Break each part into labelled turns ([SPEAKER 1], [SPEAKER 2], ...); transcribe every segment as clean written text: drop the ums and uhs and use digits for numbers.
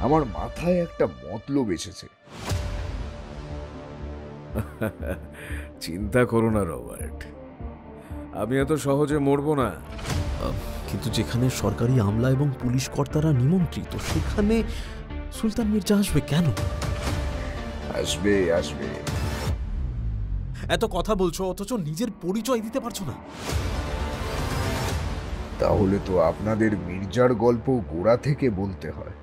[SPEAKER 1] আমার মাথায় একটা মতলব এসেছে।
[SPEAKER 2] চিন্তা করো না রবার্ট, আমি এত সহজে মরবো না।
[SPEAKER 3] কিন্তু যেখানে সরকারি আমলা এবং পুলিশ কর্তারা নিমন্ত্রিত, সেখানে সুলতান মির্জা আসবে কেন?
[SPEAKER 1] আসবে আসবে।
[SPEAKER 3] এত কথা বলছো অথচ নিজের পরিচয় দিতে পারছো না।
[SPEAKER 1] তাহলে তো আপনাদের মির্জার গল্প গোড়া থেকে বলতে হয়।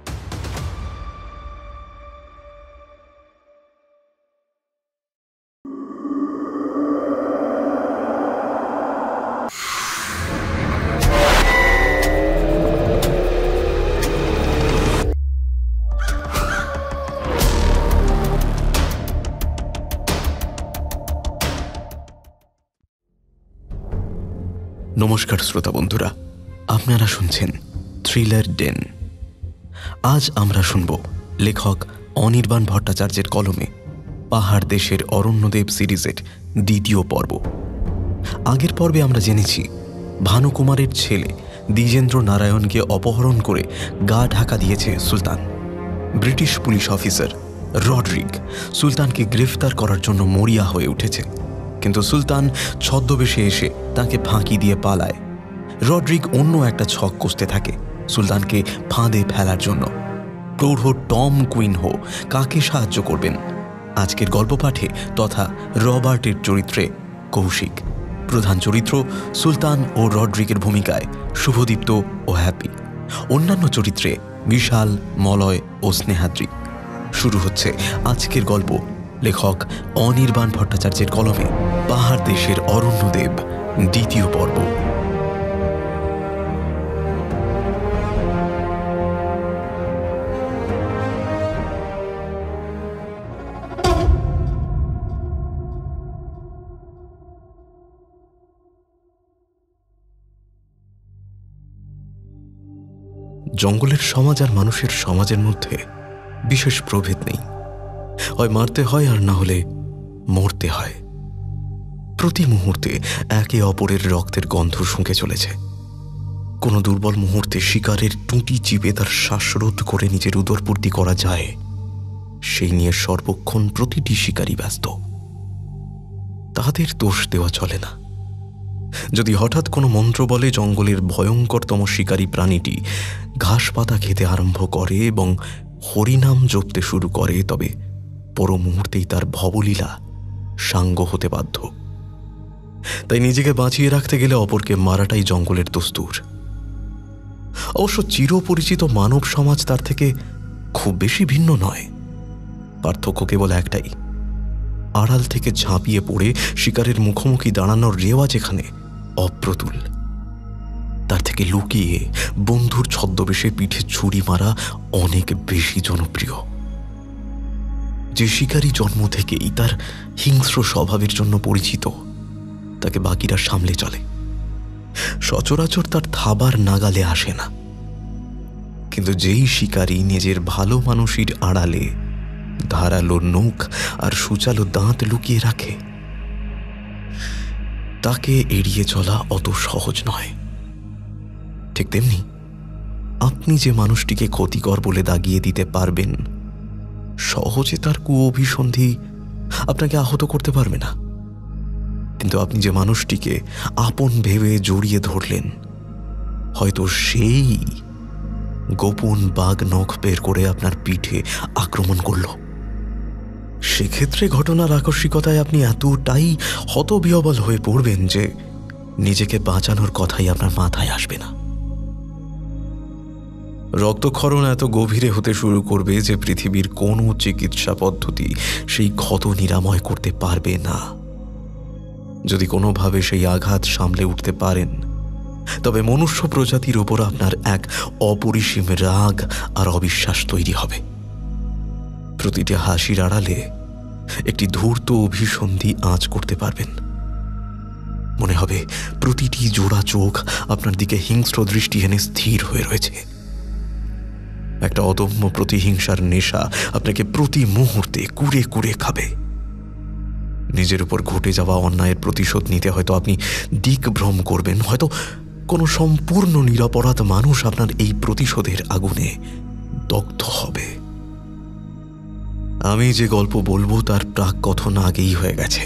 [SPEAKER 4] নমস্কার শ্রোতা বন্ধুরা, আপনারা শুনছেন থ্রিলার ডেন। আজ আমরা শুনব লেখক অনির্বাণ ভট্টাচার্যের কলমে পাহাড় দেশের অরণ্যদেব সিরিজের দ্বিতীয় পর্ব। আগের পর্বে আমরা জেনেছি ভানুকুমারের ছেলে দ্বিজেন্দ্র নারায়ণকে অপহরণ করে গা ঢাকা দিয়েছে সুলতান। ব্রিটিশ পুলিশ অফিসার রডরিক সুলতানকে গ্রেফতার করার জন্য মরিয়া হয়ে উঠেছে, কিন্তু সুলতান ছদ্মবেশে এসে তাকে ফাঁকি দিয়ে পালায়। রডরিক অন্য একটা ছক কষতে থাকে সুলতানকে ফাঁদে ফেলার জন্য। প্রৌঢ় টম কুইনহো কাকে সাহায্য করবেন? আজকের গল্প পাঠে তথা রবার্টের চরিত্রে কৌশিক, প্রধান চরিত্র সুলতান ও রডরিকের ভূমিকায় শুভদীপ্ত ও হ্যাপি, অন্যান্য চরিত্রে বিশাল, মলয় ও স্নেহাদ্রি। শুরু হচ্ছে আজকের গল্প লেখক অনির্বাণ ভট্টাচার্যের কলমে পাহাড় দেশের অরণ্যদেব দ্বিতীয় পর্ব। জঙ্গলের সমাজ আর মানুষের সমাজের মধ্যে বিশেষ প্রভেদ নেই। হয় মারতে হয় আর না হলে মরতে হয়। প্রতি মুহূর্তে একে অপরের রক্তের গন্ধ শুঁকে চলেছে। কোনো দুর্বল মুহূর্তে শিকারের টুঁটি চিপে তার শ্বাসরোধ করে নিজের উদরপূর্তি করা যায়, সেই নিয়ে সর্বক্ষণ প্রতিটি শিকারী ব্যস্ত। তাদের দোষ দেওয়া চলে না। যদি হঠাৎ কোনো মন্ত্র বলে জঙ্গলের ভয়ঙ্করতম শিকারী প্রাণীটি ঘাস পাতা খেতে আরম্ভ করে এবং হরিনাম জপতে শুরু করে, তবে পর মুহূর্তেই তার ভবলীলা সাঙ্গ হতে বাধ্য। তাই নিজেকে বাঁচিয়ে রাখতে গেলে অপরকে মারাটাই জঙ্গলের দস্তুর। অবশ্য চিরপরিচিত মানব সমাজ তার থেকে খুব বেশি ভিন্ন নয়। পার্থক্য কেবল একটাই, আড়াল থেকে ঝাঁপিয়ে পড়ে শিকারের মুখোমুখি দাঁড়ানোর রেওয়াজ এখানে অপ্রতুল। তার থেকে লুকিয়ে বন্ধুর ছদ্মবেশে পিঠে ছুরি মারা অনেক বেশি জনপ্রিয়। যে শিকারী জন্ম থেকেই তার হিংস্র স্বভাবের জন্য পরিচিত, তাকে বাকিরা সামলে চলে। সচরাচর তার থাবার নাগালে আসে না। কিন্তু যেই শিকারী নিজের ভালো মানুষের আড়ালে ধারালো নখ আর সূচালো দাঁত লুকিয়ে রাখে, তাকে এড়িয়ে চলা অত সহজ নয়। ঠিক তেমনি আপনি যে মানুষটিকে ক্ষতিকর বলে দাগিয়ে দিতে পারবেন, সহজে তার কুঅভিসন্ধি আপনাকে আহত করতে পারবে না। কিন্তু আপনি যে মানুষটিকে আপন ভেবে জড়িয়ে ধরলেন, হয়তো সেই গোপন বাঘ নখ বের করে আপনার পিঠে আক্রমণ করল। সেক্ষেত্রে ঘটনার আকস্মিকতায় আপনি এতটাই হতবিহ্বল হয়ে পড়বেন যে নিজেকে বাঁচানোর কথাই আপনার মাথায় আসবে না। রক্তক্ষরণ এত গভীরে হতে শুরু করবে যে পৃথিবীর কোনো চিকিৎসা পদ্ধতি সেই ক্ষত নিরাময় করতে পারবে না। যদি কোনোভাবে সেই আঘাত সামলে উঠতে পারেন, তবে মনুষ্য প্রজাতির উপর আপনার এক অপরিসীম রাগ আর অবিশ্বাস তৈরি হবে। প্রতিটি হাসির আড়ালে একটি ধূর্ত অভিসন্ধি আঁচ করতে পারবেন। মনে হবে প্রতিটি জোড়া চোখ আপনার দিকে হিংস্র দৃষ্টি এনে স্থির হয়ে রয়েছে। একটা অদম্য প্রতিহিংসার নেশা আপনাকে প্রতি মুহূর্তে কুড়ে কুড়ে খাবে। নিজের উপর ঘটে যাওয়া অন্যায়ের প্রতিশোধ নিতে হয়তো আপনি দিকভ্রম করবেন, হয়তো কোনো সম্পূর্ণ নিরপরাধ মানুষ আপনার এই প্রতিশোধের আগুনে দগ্ধ হবে। আমি যে গল্প বলবো তার প্রাক কথন আগেই হয়ে গেছে।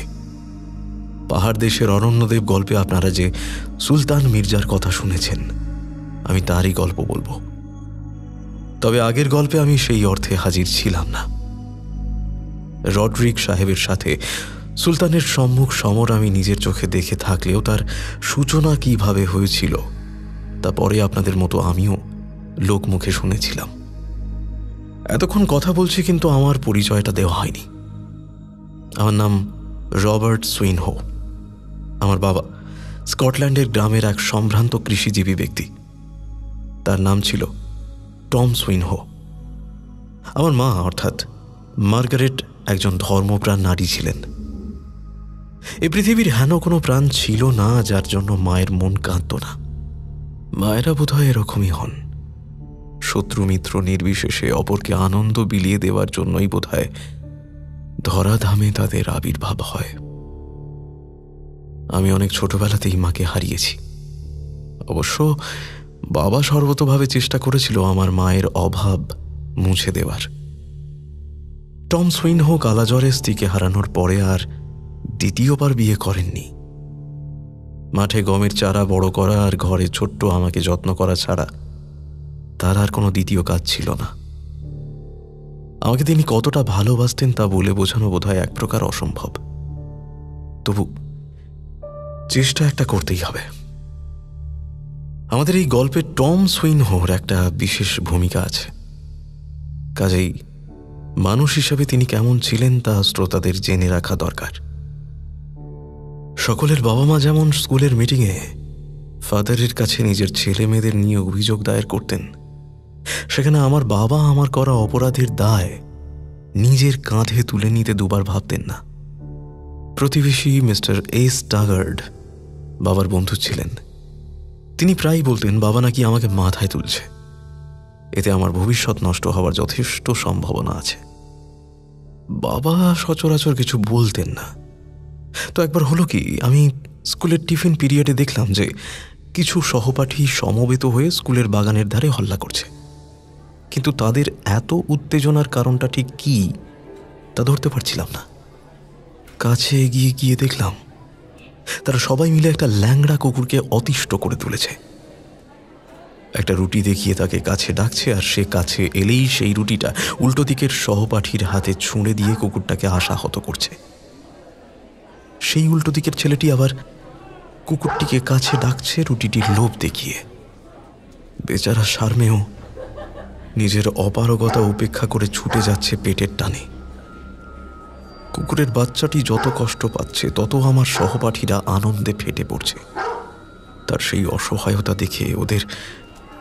[SPEAKER 4] পাহাড় দেশের অরণ্যদেব গল্পে আপনারা যে সুলতান মির্জার কথা শুনেছেন, আমি তারই গল্প বলবো। তবে আগের গল্পে আমি সেই অর্থে হাজির ছিলাম না। রডরিক সাহেবের সাথে সুলতানের সম্মুখ সমর আমি নিজের চোখে দেখে থাকলেও তার সূচনা কিভাবে হয়েছিল তা পরে আপনাদের মতো আমিও লোকমুখে শুনেছিলাম। এতক্ষণ কথা বলছি কিন্তু আমার পরিচয়টা দেওয়া হয়নি। আমার নাম রবার্ট সুইনহো। আমার বাবা স্কটল্যান্ডের গ্রামের এক সম্ভ্রান্ত কৃষিজীবী ব্যক্তি। তার নাম ছিল টম সুইনহো। আমার মা অর্থাৎ মার্গারেট একজন ধর্মপ্রাণ নারী ছিলেন। এই পৃথিবীর হেন কোনো প্রাণ ছিল না যার জন্য মায়ের মন কাঁদত না। মায়েরা বোধহয় এরকমই হন, শত্রু মিত্র নির্বিশেষে অপরকে আনন্দ বিলিয়ে দেওয়ার জন্যই বোধহয় ধরাধামে তাদের আবির্ভাব হয়। আমি অনেক ছোটবেলাতেই মাকে হারিয়েছি। অবশ্য বাবা সর্বতভাবে চেষ্টা করেছিল আমার মায়ের অভাব মুছে দেওয়ার। টম সুইনহো কালাজ্বরে স্ত্রীকে হারানোর পরে আর দ্বিতীয়বার বিয়ে করেননি। মাঠে গমের চারা বড় করা আর ঘরে ছোট্ট আমাকে যত্ন করা ছাড়া তার আর কোনো দ্বিতীয় কাজ ছিল না। আমাকে তিনি কতটা ভালোবাসতেন তা বলে বোঝানো বোধহয় এক প্রকার অসম্ভব। তবু চেষ্টা একটা করতেই হবে। আমাদের এই গল্পে টম সুইনহোর একটা বিশেষ ভূমিকা আছে। কাজেই মানুষ হিসাবে তিনি কেমন ছিলেন তা শ্রোতাদের জেনে রাখা দরকার। সকলের বাবা মা যেমন স্কুলের মিটিংয়ে ফাদারের কাছে নিজের ছেলে মেয়েদের নিয়ে অভিযোগ দায়ের করতেন, সেখানে আমার বাবা আমার করা অপরাধের দায় নিজের কাঁধে তুলে নিতে দুবার ভাবতেন না। প্রতিবেশী মিস্টার এস টাগার্ড বাবার বন্ধু ছিলেন। তিনি প্রায়ই বলতেন বাবা নাকি আমাকে মাথায় তুলছে, এতে আমার ভবিষ্যৎ নষ্ট হওয়ার যথেষ্ট সম্ভাবনা আছে। বাবা সচরাচর কিছু বলতেন না। তো একবার হলো কি, আমি স্কুলের টিফিন পিরিয়ডে দেখলাম যে কিছু সহপাঠী সমবেত হয়ে স্কুলের বাগানের ধারে হল্লা করছে, কিন্তু তাদের এত উত্তেজনার কারণটা ঠিক কি তা ধরতে পারছিলাম না। কাছে এগিয়ে গিয়ে দেখলাম তারা সবাই মিলে একটা ল্যাংড়া কুকুরকে অতিষ্ঠ করে তুলেছে। একটা রুটি দেখিয়ে তাকে কাছে ডাকছে, আর সে কাছে এলেই সেই রুটিটা উল্টো দিকের সহপাঠীর হাতে ছুঁড়ে দিয়ে কুকুরটাকে আশাহত করছে। সেই উল্টো দিকের ছেলেটি আবার কুকুরটিকে কাছে ডাকছে রুটিটির লোভ দেখিয়ে। বেচারা শারমেও নিজের অপারগতা উপেক্ষা করে ছুটে যাচ্ছে পেটের টানে। কুকুরের বাচ্চাটি যত কষ্ট পাচ্ছে তত আমার সহপাঠীরা আনন্দে ফেটে পড়ছে। তার সেই অসহায়তা দেখে ওদের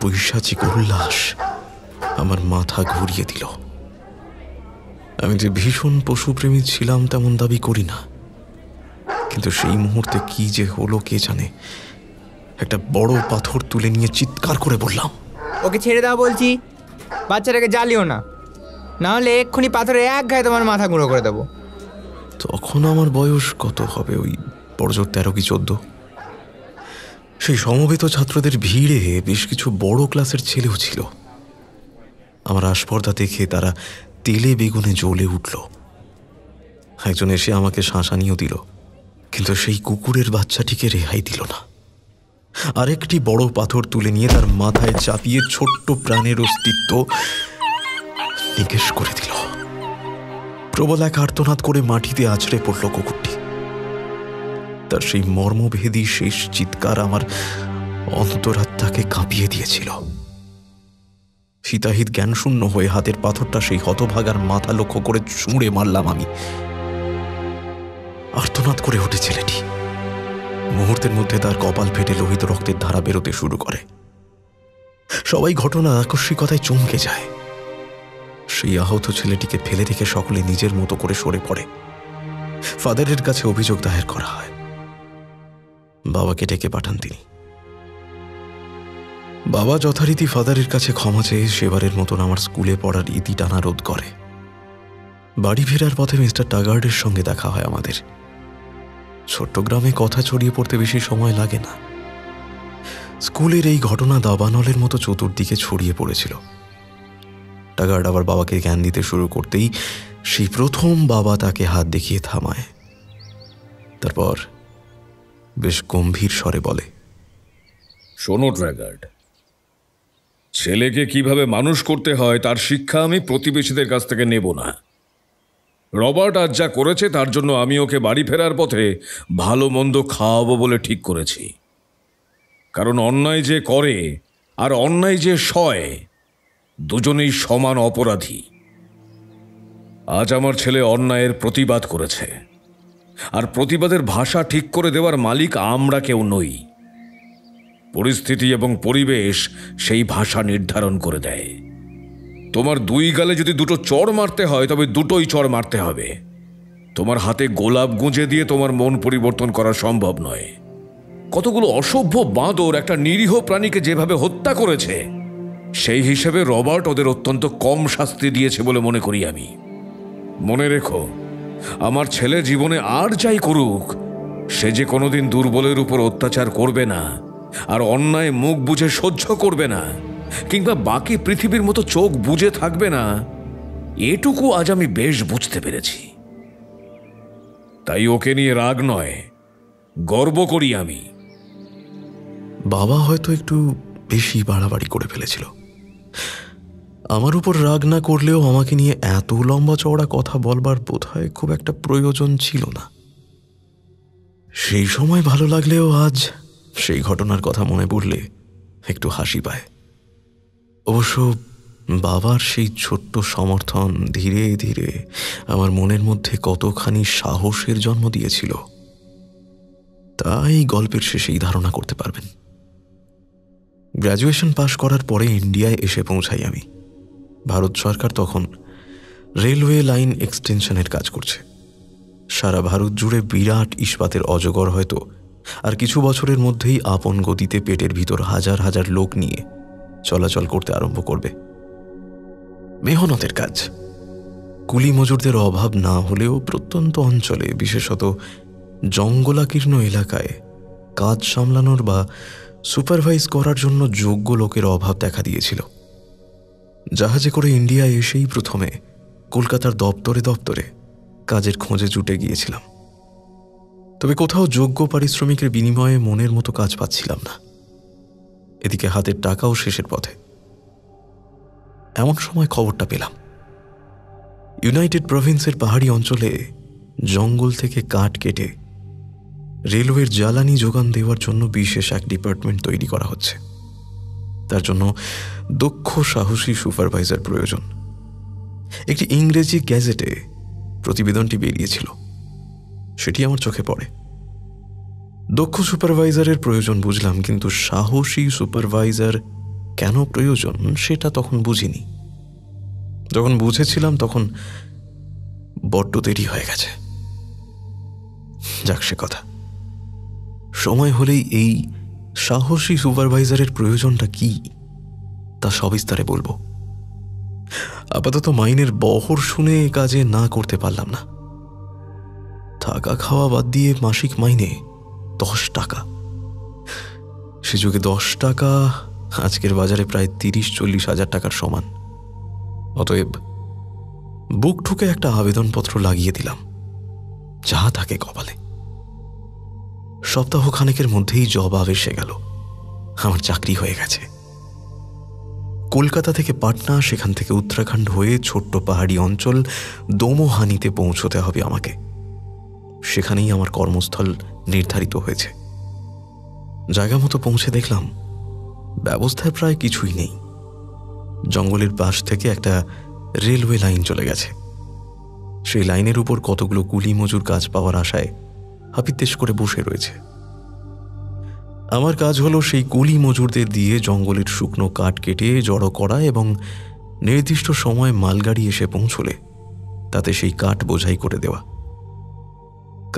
[SPEAKER 4] পৈশাচিক উল্লাস আমার মাথা ঘুরিয়ে দিল। আমি যে ভীষণ পশুপ্রেমী ছিলাম তেমন দাবি করি না, কিন্তু সেই মুহূর্তে কি যে হলো কে জানে। একটা বড় পাথর তুলে নিয়ে চিৎকার করে বললাম,
[SPEAKER 5] ওকে ছেড়ে দাও বলছি, বাচ্চাটাকে জ্বালিও না, না হলে এক্ষুনি পাথরে এক গায়ে তোমার মাথা গুঁড়ো করে দেবো।
[SPEAKER 4] তখন আমার বয়স কত হবে, ওই বড়জোর 13 কি 14। সেই সমবেত ছাত্রদের ভিড়ে বেশ কিছু বড় ক্লাসের ছেলেও ছিল। আমার আস্পর্ধা দেখে তারা তেলে বেগুনে জ্বলে উঠল। একজন এসে আমাকে শাঁসানিও দিল, কিন্তু সেই কুকুরের বাচ্চাটিকে রেহাই দিল না। আরেকটি বড় পাথর তুলে নিয়ে তার মাথায় চাপিয়ে ছোট্ট প্রাণের অস্তিত্ব নিকেশ করে দিল। প্রবল এক আর্তনাদ করে মাটিতে আছড়ে পড়ল কুকুরটি। তার সেই মর্মভেদী শেষ চিৎকার আমার অন্তরাত্মাকে কাঁপিয়ে দিয়েছিল। সীতাহিত জ্ঞানশূন্য হয়ে হাতের পাথরটা সেই হতভাগার মাথা লক্ষ্য করে ছুঁড়ে মারলাম আমি। আর্তনাদ করে ওঠে ছেলেটি। মুহূর্তের মধ্যে তার কপাল ফেটে লোহিত রক্তের ধারা বেরোতে শুরু করে। সবাই ঘটনার আকস্মিকতায় চমকে যায়। সেই আহত ছেলেটিকে ফেলে রেখে সকলে নিজের মতো করে সরে পড়ে। ফাদারের কাছে অভিযোগ দায়ের করা হয়। বাবাকে ডেকে পাঠান তিনি। বাবা যথারীতি ফাদারের কাছে ক্ষমা চেয়ে সেবারের মতন আমার স্কুলে পড়ার ইতি টানা রোধ করে। বাড়ি ফেরার পথে মিস্টার টাগার্ডের সঙ্গে দেখা হয় আমাদের। ছোট্ট গ্রামে কথা ছড়িয়ে পড়তে বেশি সময় লাগে না। স্কুলের এই ঘটনা দাবানলের মতো চতুর্দিকে ছড়িয়ে পড়েছিল। গার্ড আবার বাবাকে জ্ঞান দিতে শুরু করতেই সেই প্রথম বাবা তাকে হাত দেখিয়ে থামায়। তারপর বেশ গম্ভীর স্বরে বলে,
[SPEAKER 2] শোনো ট্র্যাগার্ড, ছেলেকে কিভাবে মানুষ করতে হয় তার শিক্ষা আমি প্রতিবেশীদের কাছ থেকে নেব না। রবার্ট আজ যা করেছে তার জন্য আমি ওকে বাড়ি ফেরার পথে ভালো মন্দ খাওয়াবো বলে ঠিক করেছি। কারণ অন্যায় যে করে আর অন্যায় যে সয়, দুজনেই সমান অপরাধী। আজ আমার ছেলে অন্যায়ের প্রতিবাদ করেছে, আর প্রতিবাদের ভাষা ঠিক করে দেওয়ার মালিক আমরা কেউ নই। পরিস্থিতি এবং পরিবেশ সেই ভাষা নির্ধারণ করে দেয়। তোমার দুই গালে যদি দুটো চড় মারতে হয় তবে দুটোই চড় মারতে হবে। তোমার হাতে গোলাপ গুঁজে দিয়ে তোমার মন পরিবর্তন করা সম্ভব নয়। কতগুলো অসভ্য বাঁদর একটা নিরীহ প্রাণীকে যেভাবে হত্যা করেছে, সেই হিসেবে রবার্ট ওদের অত্যন্ত কম শাস্তি দিয়েছে বলে মনে করি আমি। মনে রেখো, আমার ছেলে জীবনে আর যাই করুক, সে যে কোনোদিন দুর্বলের উপর অত্যাচার করবে না, আর অন্যায় মুখ বুজে সহ্য করবে না, কিংবা বাকি পৃথিবীর মতো চোখ বুজে থাকবে না, এটুকু আজ আমি বেশ বুঝতে পেরেছি। তাই ওকে নিয়ে রাগ নয়, গর্ব করি আমি।
[SPEAKER 4] বাবা হয়তো একটু বেশি বাড়াবাড়ি করে ফেলেছিল। আমার উপর রাগ না করলেও আমাকে নিয়ে এত লম্বা চওড়া কথা বলবার বোধহয় খুব একটা প্রয়োজন ছিল না। সেই সময় ভালো লাগলেও আজ সেই ঘটনার কথা মনে পড়লে একটু হাসি পায়। অবশ্য বাবার সেই ছোট্ট সমর্থন ধীরে ধীরে আমার মনের মধ্যে কতখানি সাহসের জন্ম দিয়েছিল, তাই গল্পের শেষেই ধারণা করতে পারবেন। গ্র্যাজুয়েশন পাশ করার পরে ইন্ডিয়ায় এসে পৌঁছাই আমি। ভারত সরকার তখন রেলওয়ে লাইন এক্সটেনশনের কাজ করছে। সারা ভারত জুড়ে বিরাট ইস্পাতের অজগর হয়তো আর কিছু বছরের মধ্যেই আপন গতিতে পেটের ভিতর হাজার হাজার লোক নিয়ে চলাচল করতে আরম্ভ করবে। মেহনতের কাজ, কুলি মজুরদের অভাব না হলেও প্রত্যন্ত অঞ্চলে, বিশেষত জঙ্গলাকীর্ণ এলাকায় কাজ সামলানোর বা সুপারভাইজ করার জন্য যোগ্য লোকের অভাব দেখা দিয়েছিল। জাহাজে করে ইন্ডিয়ায় এসেই প্রথমে কলকাতার দপ্তরে দপ্তরে কাজের খোঁজে জুটে গিয়েছিলাম। তবে কোথাও যোগ্য পারিশ্রমিকের বিনিময়ে মনের মতো কাজ পাচ্ছিলাম না। এদিকে হাতের টাকাও শেষের পথে। এমন সময় খবরটা পেলাম, ইউনাইটেড প্রভিন্সের পাহাড়ি অঞ্চলে জঙ্গল থেকে কাঠ কেটে রেলওয়ের জ্বালানি যোগান দেওয়ার জন্য বিশেষ এক ডিপার্টমেন্ট তৈরি করা হচ্ছে। তার জন্য দক্ষ সাহসী সুপারভাইজার প্রয়োজন। একটি ইংরেজি গ্যাজেটে প্রতিবেদনটি বেরিয়েছিল, সেটি আমার চোখে পড়ে। দক্ষ সুপারভাইজারের প্রয়োজন বুঝলাম, কিন্তু সাহসী সুপারভাইজার কেন প্রয়োজন সেটা তখন বুঝিনি। যখন বুঝেছিলাম তখন বড্ড দেরি হয়ে গেছে। যাক, সে কথা। সময় হলেই এই সাহসী সুপারভাইজারের প্রয়োজনটা কি তা সবিস্তারে বলবো। আপাতত মাইনের বহর শুনে কাজে না করতে পারলাম না। থাকা খাওয়া বাদ দিয়ে মাসিক মাইনে 10 টাকা। সে যুগে 10 টাকা আজকের বাজারে প্রায় 30-40 হাজার টাকার সমান। অতএব বুক ঠুকে একটা আবেদনপত্র লাগিয়ে দিলাম, যা থাকে কপালে। সপ্তাহখানেকের মধ্যেই জবাব এসে গেল, আমার চাকরি হয়ে গেছে। কলকাতা থেকে পাটনা, সেখান থেকে উত্তরাখণ্ড হয়ে ছোট্ট পাহাড়ি অঞ্চল দোমোহানিতে পৌঁছতে হবে আমাকে। সেখানেই আমার কর্মস্থল নির্ধারিত হয়েছে। জায়গা মতো পৌঁছে দেখলাম ব্যবস্থায় প্রায় কিছুই নেই। জঙ্গলের পাশ থেকে একটা রেলওয়ে লাইন চলে গেছে। সেই লাইনের উপর কতগুলো কুলি মজুর কাজ পাওয়ার আশায় হাপিত্তেশ করে বসে রয়েছে। আমার কাজ হলো সেই কুলি মজুরদের দিয়ে জঙ্গলের শুকনো কাঠ কেটে জড়ো করা এবং নির্দিষ্ট সময় মালগাড়ি এসে পৌঁছলে তাতে সেই কাঠ বোঝাই করে দেওয়া।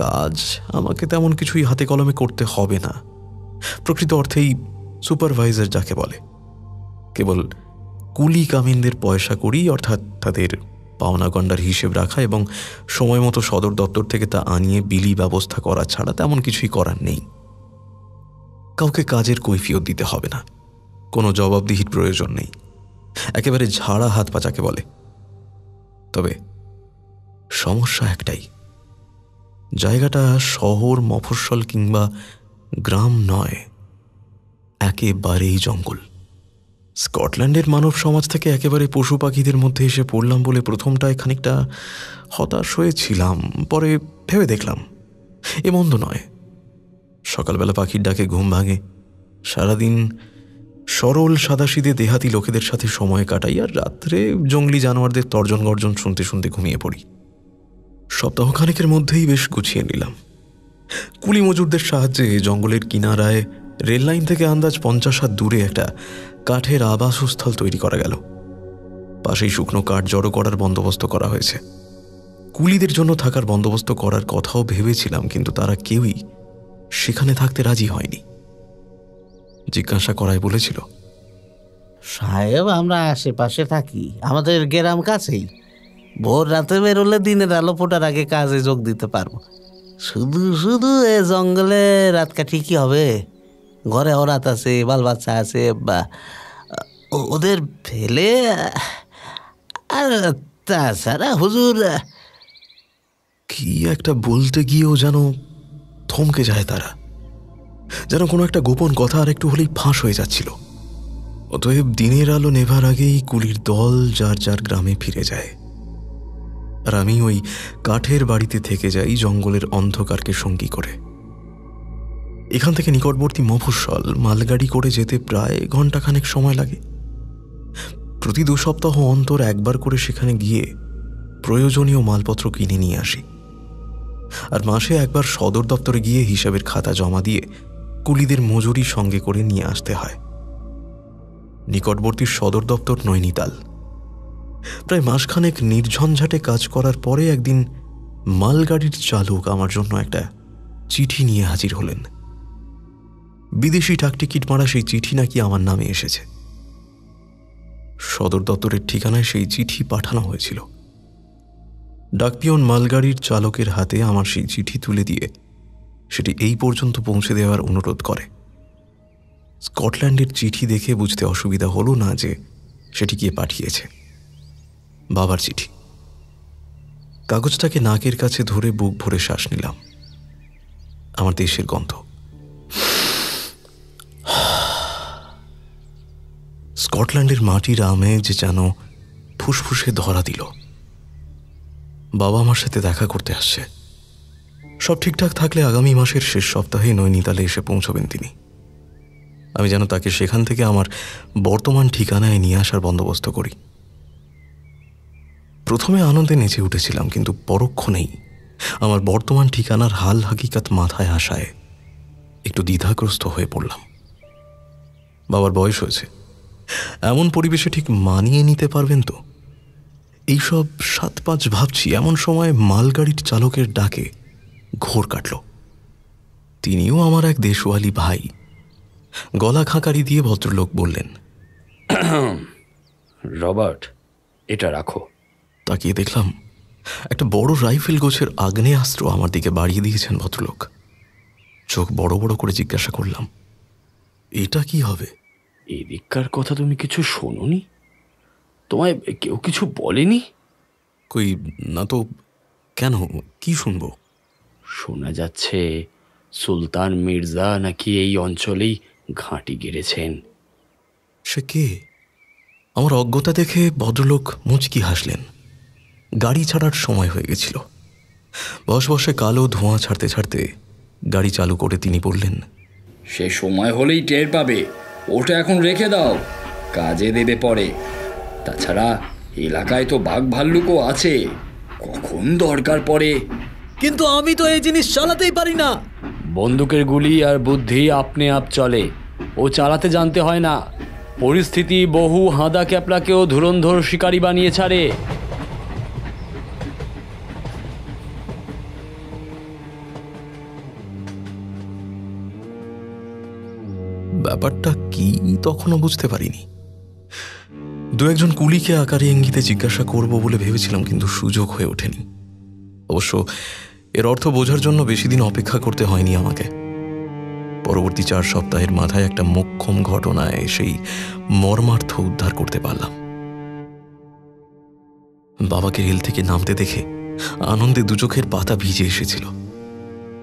[SPEAKER 4] কাজ আমাকে তেমন কিছুই হাতে কলমে করতে হবে না। প্রকৃত অর্থেই সুপারভাইজার যাকে বলে, কেবল কুলি কামিনদের পয়সা করি, অর্থাৎ তাদের পাওনা গন্ডার হিসেব রাখা এবং সময় মতো সদর দপ্তর থেকে তা আনিয়ে বিলি ব্যবস্থা করা ছাড়া তেমন কিছুই করার নেই। কাউকে কাজের কৈফিয়ত দিতে হবে না, কোনো জবাবদিহির প্রয়োজন নেই। একেবারে ঝাড়া হাত পা যাকে বলে। তবে সমস্যা একটাই, জায়গাটা শহর, মফস্বল কিংবা গ্রাম নয়, একেবারেই জঙ্গল। স্কটল্যান্ডের মানব সমাজ থেকে একেবারে পশু পাখিদের মধ্যে এসে পড়লাম বলে প্রথমটায় খানিকটা হতাশ হয়েছিলাম। পরে ভেবে দেখলাম এ মন্দ নয়। সকালবেলা পাখির ডাকে ঘুম ভাঙে, সারাদিন সরল সাদাসিধে দেহাতি লোকেদের সাথে সময় কাটাই, আর রাত্রে জঙ্গলি জানোয়ারদের তর্জন গর্জন শুনতে শুনতে ঘুমিয়ে পড়ি। সপ্তাহখানেকের মধ্যেই বেশ গুছিয়ে নিলাম। কুলি মজুরদের সাহায্যে জঙ্গলের কিনারায় রেললাইন থেকে আন্দাজ 50 হাত দূরে একটা কাঠের আবাসস্থল তৈরি করা গেল। পাশেই শুকনো কাঠ জড়ো করার বন্দোবস্ত করা হয়েছে। কুলিদের জন্য থাকার বন্দোবস্ত করার কথাও ভেবেছিলাম, কিন্তু তারা কেউই সেখানে থাকতে রাজি হয়নি। জিজ্ঞাসা করায় বলেছিল,
[SPEAKER 6] সাহেব, আমরা আশেপাশে থাকি, আমাদের গ্রাম কাছেই। ভোর রাতে বেরোলে দিনের আলো ফোটার আগে কাজে যোগ দিতে পারবো। শুধু শুধু এ জঙ্গলে রাত কাটিয়ে কি হবে? ঘরে ওরাত আছে, বাল বাচ্চা আছে, বা ওদের ফেলে। আর তাছাড়া হুজুর,
[SPEAKER 4] কি একটা বলতে গিয়েও যেন থমকে যায় তারা, যেন কোনো একটা গোপন কথা আর একটু হলেই ফাঁস হয়ে যাচ্ছিল। অতএব দিনের আলো নেভার আগেই কুলির দল যার যার গ্রামে ফিরে যায়, আর আমি ওই কাঠের বাড়িতে থেকে যাই জঙ্গলের অন্ধকারকে সঙ্গী করে। এখান থেকে নিকটবর্তী মফস্বল মালগাড়ি করে যেতে প্রায় ঘণ্টাখানেক সময় লাগে। প্রতি 2 সপ্তাহ অন্তর একবার করে সেখানে গিয়ে প্রয়োজনীয় মালপত্র কিনে নিয়ে আসি, আর মাসে একবার সদর দপ্তরে গিয়ে হিসাবের খাতা জমা দিয়ে কুলিদের মজুরি সঙ্গে করে নিয়ে আসতে হয়। নিকটবর্তী সদর দপ্তর নৈনিতাল। প্রায় মাসখানেক নির্ঝঞ্ঝাটে কাজ করার পরে একদিন মালগাড়ির চালক আমার জন্য একটা চিঠি নিয়ে হাজির হলেন। বিদেশি টাকটিকিট মারা সেই চিঠি নাকি আমার নামে এসেছে। সদর দপ্তরের ঠিকানায় সেই চিঠি পাঠানো হয়েছিল। ডাকপিয়ন মালগাড়ির চালকের হাতে আমার সেই চিঠি তুলে দিয়ে সেটি এই পর্যন্ত পৌঁছে দেওয়ার অনুরোধ করে। স্কটল্যান্ডের চিঠি দেখে বুঝতে অসুবিধা হলো না যে সেটি কে পাঠিয়েছে। বাবার চিঠি। কাগজটাকে নাকের কাছে ধরে বুক ভরে শ্বাস নিলাম। আমার দেশের গন্ধ। স্কটল্যান্ডের মাটির আমেজ যেন ফুসফুসে ধরা দিল। বাবা আমার সাথে দেখা করতে আসছে। সব ঠিকঠাক থাকলে আগামী মাসের শেষ সপ্তাহে নৈনিতালে এসে পৌঁছবেন তিনি। আমি যেন তাকে সেখান থেকে আমার বর্তমান ঠিকানায় নিয়ে আসার বন্দোবস্ত করি। প্রথমে আনন্দে নেচে উঠেছিলাম, কিন্তু পরক্ষণেই আমার বর্তমান ঠিকানার হাল হাকিকাত মাথায় আসায় একটু দ্বিধাগ্রস্ত হয়ে পড়লাম। বাবার বয়স হয়েছে, এমন পরিবেশে ঠিক মানিয়ে নিতে পারবেন তো? এইসব 7-5 ভাবছি, এমন সময় মালগাড়ির চালকের ডাকে ঘোর কাটল। তিনিও আমার এক দেশওয়ালি ভাই। গলা খাঁকারি দিয়ে ভদ্রলোক বললেন,
[SPEAKER 7] রবার্ট, এটা রাখো।
[SPEAKER 4] তাকিয়ে দেখলাম একটা বড় রাইফেল গোছের আগ্নেয়াস্ত্র আমার দিকে বাড়িয়ে দিয়েছেন ভদ্রলোক। চোখ বড় বড় করে জিজ্ঞাসা করলাম, এটা কি হবে?
[SPEAKER 7] এদিককার কথা তুমি কিছু শোনোনি? তোমায় কেউ কিছু বলেনি?
[SPEAKER 4] কই না তো। কেন, কি শুনবো?
[SPEAKER 7] শোনা যাচ্ছে সুলতান মির্জা নাকি এই অঞ্চলেই ঘাঁটি গেড়েছেন।
[SPEAKER 4] সে কে? আমার অজ্ঞতা দেখে ভদ্রলোক মুচকি হাসলেন। গাড়ি ছাড়ার সময় হয়ে গেছিল। বসে বসে কালো ধোঁয়া ছাড়তে ছাড়তে গাড়ি চালু করে তিনি বললেন,
[SPEAKER 7] সে সময় হলেই টের পাবে। ওটা এখন রেখে দাও, কাজে দেবে পরে। তাছাড়া এলাকায় তো বাঘ ভাল্লুকও আছে, কখন দরকার পড়ে।
[SPEAKER 3] কিন্তু আমি তো এই জিনিস চালাতেই পারি না।
[SPEAKER 7] বন্দুকের গুলি আর বুদ্ধি আপনি আপ চলে, ও চালাতে জানতে হয় না। পরিস্থিতি বহু হাঁদা ক্যাপলাকেও ধুরন্ধর শিকারী বানিয়ে ছাড়ে।
[SPEAKER 4] ব্যাপারটা কি তখনও বুঝতে পারিনি। 2-1 কুলিকে আকারে ইঙ্গিতে জিজ্ঞাসা করব বলে ভেবেছিলাম, কিন্তু সুযোগ হয়ে ওঠেনি। অবশ্য এর অর্থ বোঝার জন্য বেশি দিন অপেক্ষা করতে হয়নি আমাকে। পরবর্তী 4 সপ্তাহের মাথায় একটা মোক্ষম ঘটনায় সেই মর্মার্থ উদ্ধার করতে পারলাম। বাবাকে রেল থেকে নামতে দেখে আনন্দে দু চোখের পাতা ভিজে এসেছিল।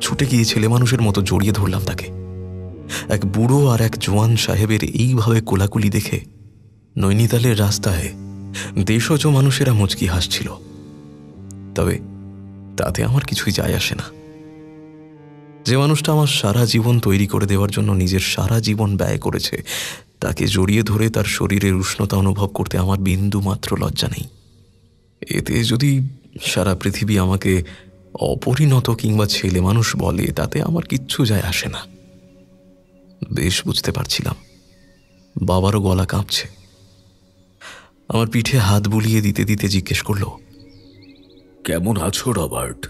[SPEAKER 4] ছুটে গিয়ে ছেলে মানুষের মতো জড়িয়ে ধরলাম তাকে। এক বুড়ো আর এক জোয়ান সাহেবের এইভাবে কোলাকুলি দেখে নৈনিতালের রাস্তায় দেশজ মানুষেরা মুচকি হাসছিল। তবে তাতে আমার কিছুই যায় আসে না। যে মানুষটা আমার সারা জীবন তৈরি করে দেওয়ার জন্য নিজের সারা জীবন ব্যয় করেছে, তাকে জড়িয়ে ধরে তার শরীরের উষ্ণতা অনুভব করতে আমার বিন্দু মাত্র লজ্জা নেই। এতে যদি সারা পৃথিবী আমাকে অপরিণত কিংবা ছেলে মানুষ বলে, তাতে আমার কিচ্ছু যায় আসে না। বেশ বুঝতে পারছিলাম বাবারও গলা কাঁপছে। আমার পিঠে হাত বুলিয়ে দিতে দিতে জিজ্ঞেস করলো,
[SPEAKER 2] কেমন আছো রবার্ট?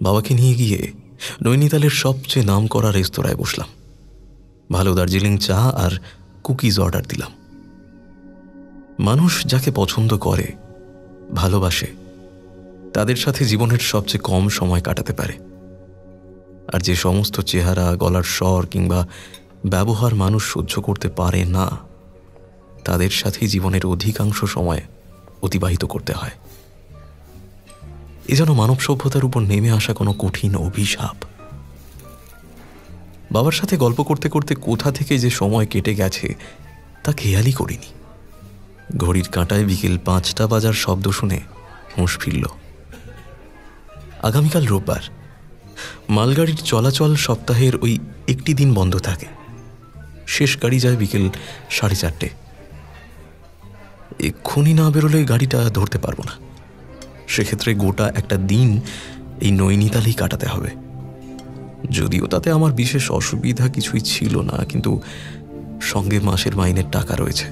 [SPEAKER 4] বাবাকে নিয়ে গিয়ে নৈনিতালের সবচেয়ে নামকরা রেস্তোরাঁয় বসলাম। ভালো দার্জিলিং চা আর কুকিজ অর্ডার দিলাম। মানুষ যাকে পছন্দ করে, ভালোবাসে, তাদের সাথে জীবনের সবচেয়ে কম সময় কাটাতে পারে। আর যে সমস্ত চেহারা, গলার স্বর কিংবা ব্যবহার মানুষ সহ্য করতে পারে না, তাদের সাথেই জীবনের অধিকাংশ সময় অতিবাহিত করতে হয়। এ যেন মানব সভ্যতার উপর নেমে আসা কোনো কঠিন অভিশাপ। বাবার সাথে গল্প করতে করতে কোথা থেকে যে সময় কেটে গেছে তা খেয়ালই করিনি। ঘড়ির কাঁটায় বিকেল 5টা বাজার শব্দ শুনে হুঁশ ফিরল। আগামীকাল রোববার। মালগাড়ির চলাচল সপ্তাহের ওই একটি দিন বন্ধ থাকে। শেষ গাড়ি যায় বিকেল 4:30। এক্ষুনি না বেরোলে গাড়িটা ধরতে পারবো না। সেক্ষেত্রে গোটা একটা দিন এই নৈনিতালেই কাটাতে হবে। যদিও তাতে আমার বিশেষ অসুবিধা কিছুই ছিল না, কিন্তু সঙ্গে মাসের মাইনের টাকা রয়েছে।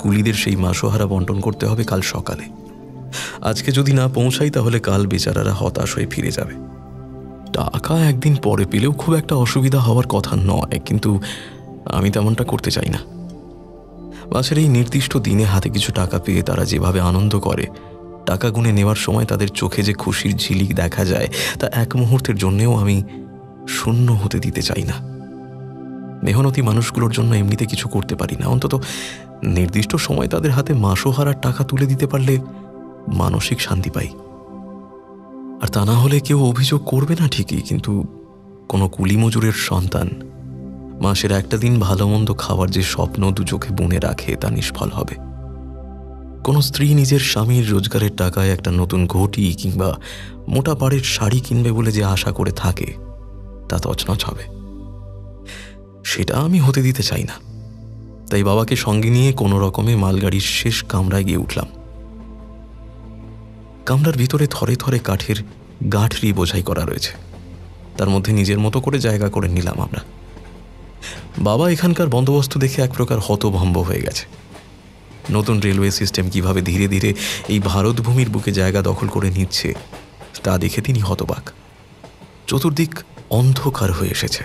[SPEAKER 4] কুলিদের সেই মাসোহারা বন্টন করতে হবে কাল সকালে। আজকে যদি না পৌঁছাই তাহলে কাল বেচারারা হতাশ হয়ে ফিরে যাবে। টাকা একদিন পরে পেলেও খুব একটা অসুবিধা হওয়ার কথা নয়, কিন্তু আমি তেমনটা করতে চাই না। মাসের এই নির্দিষ্ট দিনে হাতে কিছু টাকা পেয়ে তারা যেভাবে আনন্দ করে, টাকা গুনে নেওয়ার সময় তাদের চোখে যে খুশির ঝিলিক দেখা যায়, তা এক মুহূর্তের জন্যেও আমি শূন্য হতে দিতে চাই না। মেহনতি মানুষগুলোর জন্য এমনিতে কিছু করতে পারি না, অন্তত নির্দিষ্ট সময় তাদের হাতে মাসোহারার টাকা তুলে দিতে পারলে মানসিক শান্তি পাই। আর তা না হলে কেউ অভিযোগ করবে না ঠিকই, কিন্তু কোনো কুলি মজুরের সন্তান মাসের একটা দিন ভালো মন্দ খাওয়ার যে স্বপ্ন দু চোখে বুনে রাখে, তা নিষ্ফল হবে। কোনো স্ত্রী নিজের স্বামীর রোজগারের টাকায় একটা নতুন ঘটি কিংবা মোটা পাড়ের শাড়ি কিনবে বলে যে আশা করে থাকে, তা তছনছ হবে। সেটা আমি হতে দিতে চাই না। তাই বাবাকে সঙ্গে নিয়ে কোনো রকমে মালগাড়ির শেষ কামরায় গিয়ে উঠলাম। কামরার ভিতরে থরে থরে কাঠের গাঁঠরি বোঝাই করা রয়েছে। তার মধ্যে নিজের মতো করে জায়গা করে নিলাম আমরা। বাবা এখানকার বন্দোবস্ত দেখে এক প্রকার হতভম্ব হয়ে গেছে। নতুন রেলওয়ে সিস্টেম কিভাবে ধীরে ধীরে এই ভারতভূমির বুকে জায়গা দখল করে নিচ্ছে, তা দেখে তিনি হতবাক। চতুর্দিক অন্ধকার হয়ে এসেছে।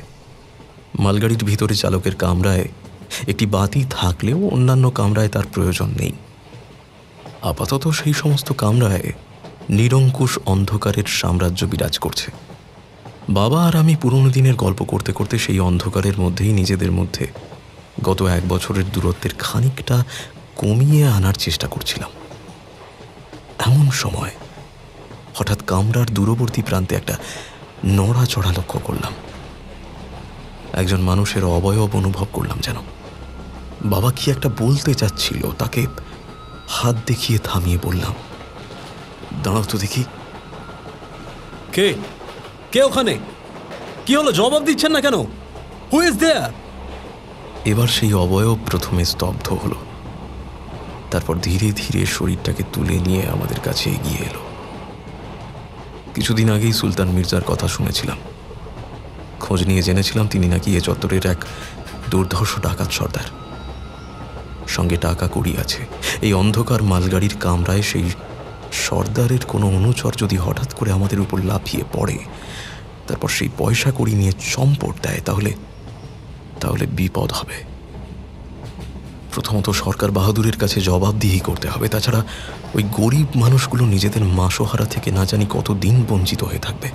[SPEAKER 4] মালগাড়ির ভিতরে চালকের কামরায় একটি বাতি থাকলেও অন্যান্য কামরায় তার প্রয়োজন নেই। আপাতত সেই সমস্ত কামরায় নিরঙ্কুশ অন্ধকারের সাম্রাজ্য বিরাজ করছে। বাবা আর আমি পুরনো দিনের গল্প করতে করতে সেই অন্ধকারের মধ্যেই নিজেদের মধ্যে গত 1 বছরের দূরত্বের খানিকটা কমিয়ে আনার চেষ্টা করছিলাম। এমন সময় হঠাৎ কামরার দূরবর্তী প্রান্তে একটা নড়াচড়া লক্ষ্য করলাম। একজন মানুষের অবয়ব অনুভব করলাম যেন। বাবা কি একটা বলতে চাচ্ছিল, তাকে হাত দেখিয়ে থামিয়ে বললাম, দাঁড়াও তো দেখি।
[SPEAKER 3] কে কে ওখানে? কি হলো, জবাব দিচ্ছেন না কেন? Who is there?
[SPEAKER 4] এবার সেই অবয়ব প্রথমে স্তব্ধ হলো, তারপর ধীরে ধীরে শরীরটাকে তুলে নিয়ে আমাদের কাছে এগিয়ে এলো। কিছুদিন আগেই সুলতান মির্জার কথা শুনেছিলাম। খোঁজ নিয়ে জেনেছিলাম তিনি নাকি এ চত্বরের এক দুর্ধর্ষ ডাকাত সর্দার। সঙ্গে টাকা কড়ি আছে। এই অন্ধকার মালগাড়ির কামরায় সেই সর্দারের কোনো অনুচর যদি হঠাৎ করে আমাদের উপর লাফিয়ে পড়ে, তারপর সেই পয়সা কড়ি নিয়ে চম্পট দেয়, তাহলে বিপদ হবে। প্রথমত সরকার বাহাদুরের কাছে জবাবদিহি করতে হবে। তাছাড়া ওই গরিব মানুষগুলো নিজেদের মাসোহারা থেকে না জানি কতদিন বঞ্চিত হয়ে থাকবে।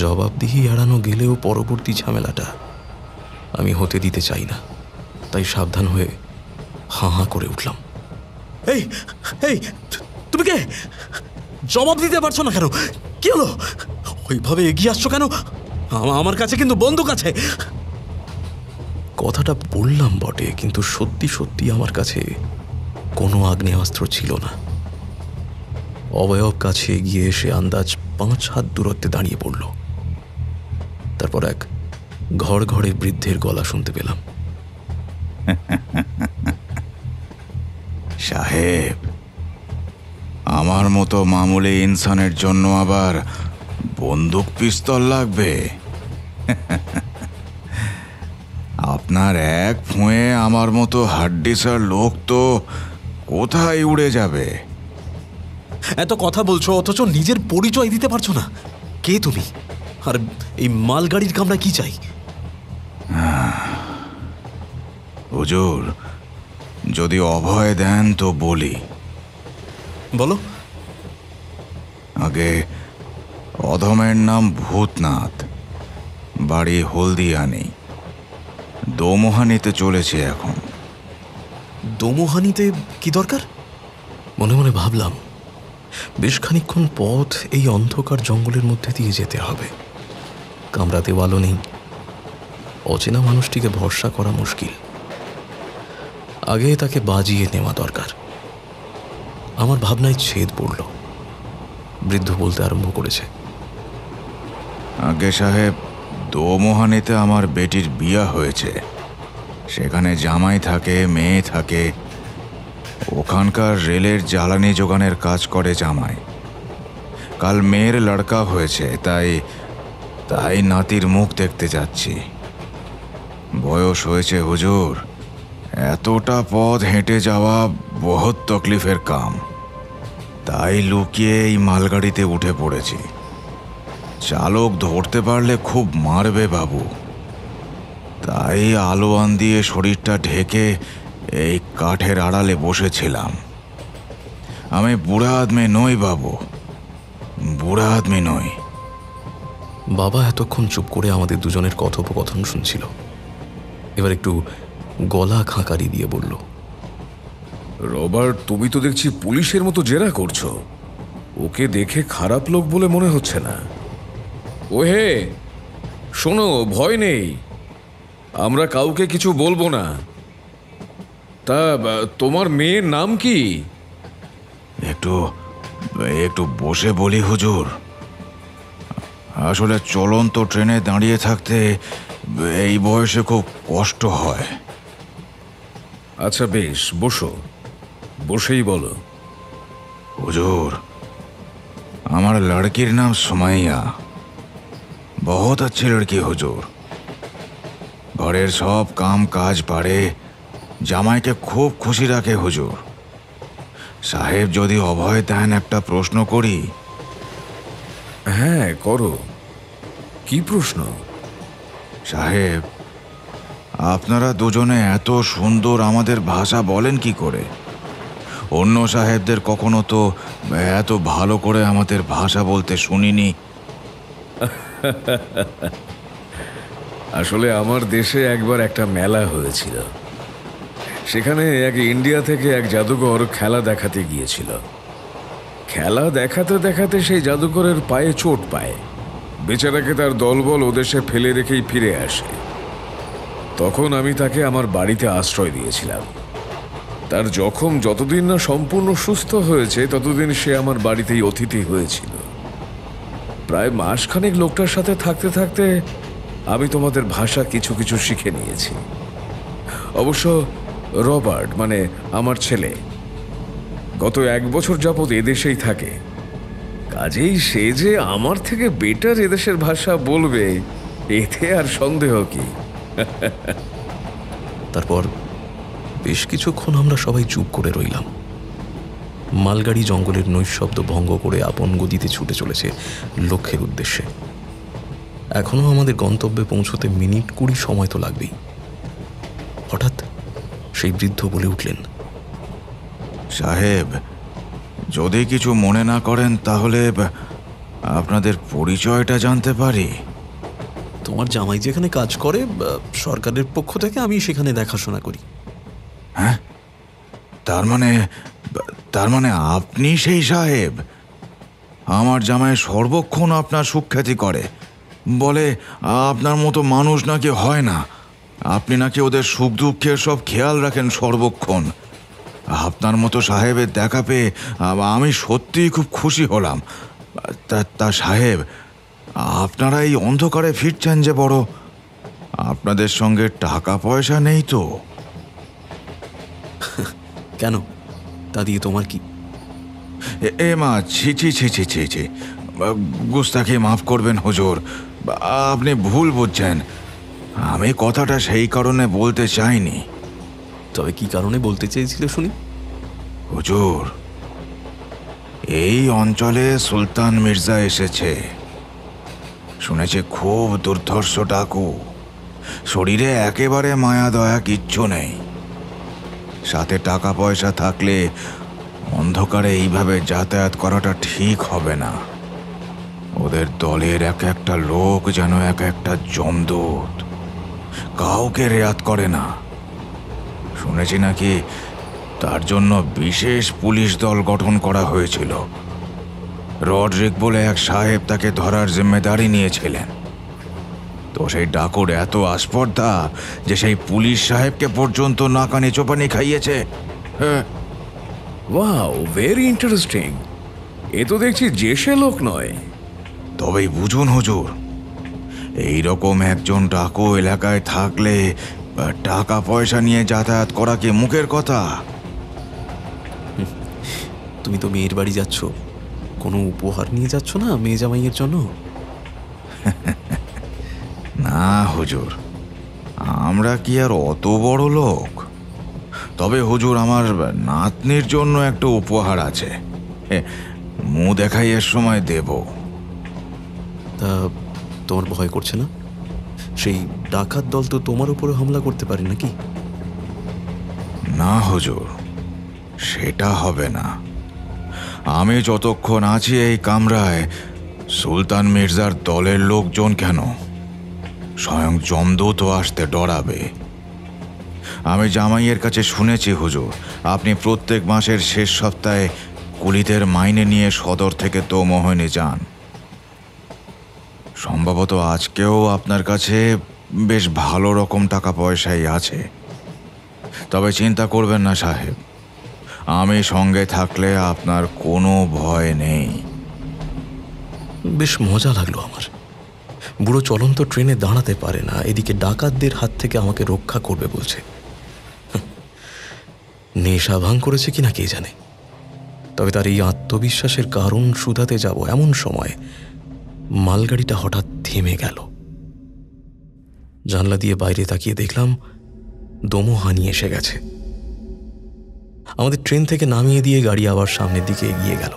[SPEAKER 4] জবাবদিহি এড়ানো গেলেও পরবর্তী ঝামেলাটা আমি হতে দিতে চাই না। তাই সাবধান হয়ে হাঁ হাঁ করে উঠলাম।
[SPEAKER 3] এই এই তুমি কে? জবাব দিতে পারছো না কেন? কি হলো? ওইভাবে এগিয়ে আসছো কেন? আমার কাছে কিন্তু বন্দুক আছে।
[SPEAKER 4] কথাটা বললাম বটে, কিন্তু সত্যি সত্যি আমার কাছে কোনো আগ্নেয়াস্ত্র ছিল না। অবয়ব কাছে এগিয়ে এসে আন্দাজ 5 হাত দূরত্বে দাঁড়িয়ে পড়ল। তারপর এক ঘর ঘরে বৃদ্ধের গলা শুনতে পেলাম।
[SPEAKER 8] সাহেব, আমার মতো মামুলি ইনসানের জন্য আবার বন্দুক পিস্তল লাগবে? আপনার এক ফুঁয়ে আমার মতো হাড্ডিসার লোক তো কোথায় উড়ে যাবে?
[SPEAKER 3] এত কথা বলছো অথচ নিজের পরিচয় দিতে পারছো না। কে তুমি? আর এই মালগাড়ির কামরা কি চাই?
[SPEAKER 8] হুজুর, যদি অভয় দেন তো বলি।
[SPEAKER 3] বলো।
[SPEAKER 8] আগে অধমের নাম ভূতনাথ, বাড়ি হলদিয়ানি, দোমোহানিতে চলেছে এখন।
[SPEAKER 3] দোমোহানিতে কি দরকার?
[SPEAKER 4] মনে মনে ভাবলাম, বেশ খানিকক্ষণ পথ এই অন্ধকার জঙ্গলের মধ্যে দিয়ে যেতে হবে। কামরা দেওয়ালও নেই, অচেনা মানুষটিকে ভরসা করা মুশকিল। আগে তাকে বাজিয়ে নেওয়া দরকার। আমার ভাবনায় ছেদ পড়ল। বৃদ্ধ বলতে আরম্ভ করেছে।
[SPEAKER 8] আগে সাহেব, দোমোহানিতে আমার বেটির বিয়া হয়েছে। সেখানে জামাই থাকে, মেয়ে থাকে। ওখানকার রেলের জ্বালানি যোগানের কাজ করে জামাই। কাল মেয়ের লড়কা হয়েছে, তাই নাতির মুখ দেখতে যাচ্ছি। বয়স হয়েছে হুজুর, এতটা পথ হেঁটে যাওয়া বহুত তকলিফের কাম। তাই লুকিয়ে এই মালগাড়িতে উঠে পড়েছি। চালক ধরতে পারলে খুব মারবে বাবু। তাই আলোয়ান দিয়ে শরীরটা ঢেকে এই কাঠের আড়ালে বসেছিলাম। আমি বুড়া আদমি নই বাবু, বুড়া আদমি নই।
[SPEAKER 4] বাবা এতক্ষণ চুপ করে আমাদের দুজনের কথোপকথন শুনছিল। এবার একটু গলা খাঁকারি দিয়ে বলল,
[SPEAKER 2] রবার্ট, তুমি তো দেখছি পুলিশের মতো জেরা করছো। ওকে দেখে খারাপ লোক বলে মনে হচ্ছে না। ও হে, শোনো, ভয় নেই, আমরা কাউকে কিছু বলবো না। তা তোমার মেয়ের নাম কি?
[SPEAKER 8] একটু বসে বলি হুজুর। আসলে চলন্ত ট্রেনে দাঁড়িয়ে থাকতে এই বয়সে খুব কষ্ট হয়।
[SPEAKER 2] আচ্ছা বেশ, বসো, বসেই বলো।
[SPEAKER 8] হুজুর, আমার লড়কির নাম সুমাইয়া। বহুত अच्छी লড়কি হুজুর। ঘরের সব কাম কাজ পারে, জামাইকে খুব খুশি রাখে হুজুর। সাহেব যদি অভয় দেন একটা প্রশ্ন করি?
[SPEAKER 2] হ্যাঁ, করো। কি প্রশ্ন?
[SPEAKER 8] সাহেব, আপনারা দুজনে এত সুন্দর আমাদের ভাষা বলেন কি করে? অন্য সাহেবদের কখনো তো এত ভালো করে আমাদের ভাষা বলতে শুনিনি।
[SPEAKER 2] আসলে আমার দেশে একবার একটা মেলা হয়েছিল। সেখানে এক ইন্ডিয়া থেকে এক জাদুকর খেলা দেখাতে গিয়েছিল। খেলা দেখাতে দেখাতে সেই জাদুকরের পায়ে চোট পায়। বেচারাকে তার দলবল ওদেশে ফেলে রেখেই ফিরে আসে। তখন আমি তাকে আমার বাড়িতে আশ্রয় দিয়েছিলাম। তার জখম যতদিন না সম্পূর্ণ সুস্থ হয়েছে ততদিন সে আমার বাড়িতেই অতিথি হয়েছিল। প্রায় মাসখানেক লোকটার সাথে থাকতে থাকতে আমি তোমাদের ভাষা কিছু কিছু শিখে নিয়েছি। অবশ্য রবার্ট, মানে আমার ছেলে, গত 1 বছর যাবৎ এদেশেই থাকে। কাজেই সে যে আমার থেকে বেটার এদেশের ভাষা বলবে এতে আর সন্দেহ কি?
[SPEAKER 4] তারপর বেশ কিছুক্ষণ আমরা সবাই চুপ করে রইলাম। মালগাড়ি জঙ্গলের নৈশব্দ ভঙ্গ করে আপন গতিতে ছুটে চলেছে লক্ষ্যের উদ্দেশ্যে। এখনো আমাদের গন্তব্যে পৌঁছতে মিনিট 20 সময় তো লাগবেই। হঠাৎ সেই বৃদ্ধ বলে উঠলেন,
[SPEAKER 8] সাহেব, যদি কিছু মনে না করেন তাহলে আপনাদের পরিচয়টা জানতে পারি?
[SPEAKER 3] তোমার জামাই যেখানে কাজ করে সরকারের পক্ষ থেকে আমি সেখানে দেখাশোনা করি।
[SPEAKER 8] হ্যাঁ, তার মানে তার মানে আপনি সেই সাহেব? আমার জামাই সর্বক্ষণ আপনার সুখ্যাতি করে, বলে আপনার মতো মানুষ নাকি হয় না, আপনি নাকি ওদের সুখ দুঃখের সব খেয়াল রাখেন সর্বক্ষণ। আপনার মতো সাহেবের দেখা পেয়ে আমি সত্যিই খুব খুশি হলাম। তা সাহেব, আপনারা এই অন্ধকারে ফিরছেন যে বড়, আপনাদের সঙ্গে টাকা পয়সা নেই তো?
[SPEAKER 4] কেন, তা দিয়ে তোমার কি?
[SPEAKER 8] এ মা, ছি ছি ছি ছি ছি ছি, গুস্তাখি মাফ করবেন হুজুর, আপনি ভুল বুঝছেন। আমি কথাটা সেই কারণে বলতে চাইনি।
[SPEAKER 4] তবে কি কারণে বলতে চেয়েছিলে শুনি?
[SPEAKER 8] হুজুর, এই অঞ্চলে সুলতান মির্জা এসেছে। শুনেছি খুব দুর্ধর্ষ ডাকু, শরীরে একেবারে মায়া দয়া কিচ্ছু নেই। সাথে টাকা পয়সা থাকলে অন্ধকারে এইভাবে যাতায়াত করাটা ঠিক হবে না। ওদের দলের এক একটা লোক যেন এক একটা যমদূত, কাউকে রেয়াত করে না। শুনেছি নাকি তার জন্য বিশেষ পুলিশ দল গঠন করা হয়েছিল। রডরিক বলে এক সাহেব তাকে ধরার জিম্মেদারি নিয়েছিলেন। তো সেই ডাকুর এত আস্পর্ধা যে সেই পুলিশ সাহেবকে পর্যন্ত নাকানি চোপানি খাইয়েছে। হ্যাঁ।
[SPEAKER 2] Wow, very interesting. এ তো দেখছি যে সে লোক নয়।
[SPEAKER 8] তবেই বুঝুন হুজুর, এইরকম একজন ডাকু এলাকায় থাকলে টাকা পয়সা নিয়ে যাতায়াত করা কি মুখের কথা?
[SPEAKER 4] তুমি তো মেয়ের বাড়ি যাচ্ছ, কোনো উপহার নিয়ে যাচ্ছ না মেয়ে জামাইয়ের জন্য?
[SPEAKER 8] না হুজুর, আমরা কি আর অত বড় লোক? তবে হুজুর, আমার নাতনির জন্য একটা উপহার আছে, মুখ দেখাইয়ের সময় দেব।
[SPEAKER 4] তা তোমার ভয় করছে না? সেই ডাকাত দল তো তোমার উপরে হামলা করতে পারে নাকি?
[SPEAKER 8] না হুজুর, সেটা হবে না। আমি যতক্ষণ আছি এই কামরায়, সুলতান মির্জার দলের লোকজন কেন, স্বয়ং যমদূতও আসতে ডরাবে। আমি জামাইয়ের কাছে শুনেছি হুজুর, আপনি প্রত্যেক মাসের শেষ সপ্তাহে কুলিদের মাইনে নিয়ে সদর থেকে দোমোহনে যান। সম্ভবত আজকেও আপনার কাছে বেশ ভালো রকম টাকা পয়সাই আছে। তবে চিন্তা করবেন না সাহেব, আমি সঙ্গে থাকলে আপনার কোনো ভয় নেই।
[SPEAKER 4] বেশ মজা লাগলো আমার। বুড়ো চলন্ত ট্রেনে দাঁড়াতে পারে না, এদিকে ডাকাতদের হাত থেকে আমাকে রক্ষা করবে বলছে। নেশা ভাঙ করেছে কিনা কে জানে। তবে তার এই আত্মবিশ্বাসের কারণ শুধাতে যাব এমন সময় মালগাড়িটা হঠাৎ থেমে গেল। জানলা দিয়ে বাইরে তাকিয়ে দেখলাম দোমোহানি এসে গেছে। আমাদের ট্রেন থেকে নামিয়ে দিয়ে গাড়ি আবার সামনের দিকে এগিয়ে গেল।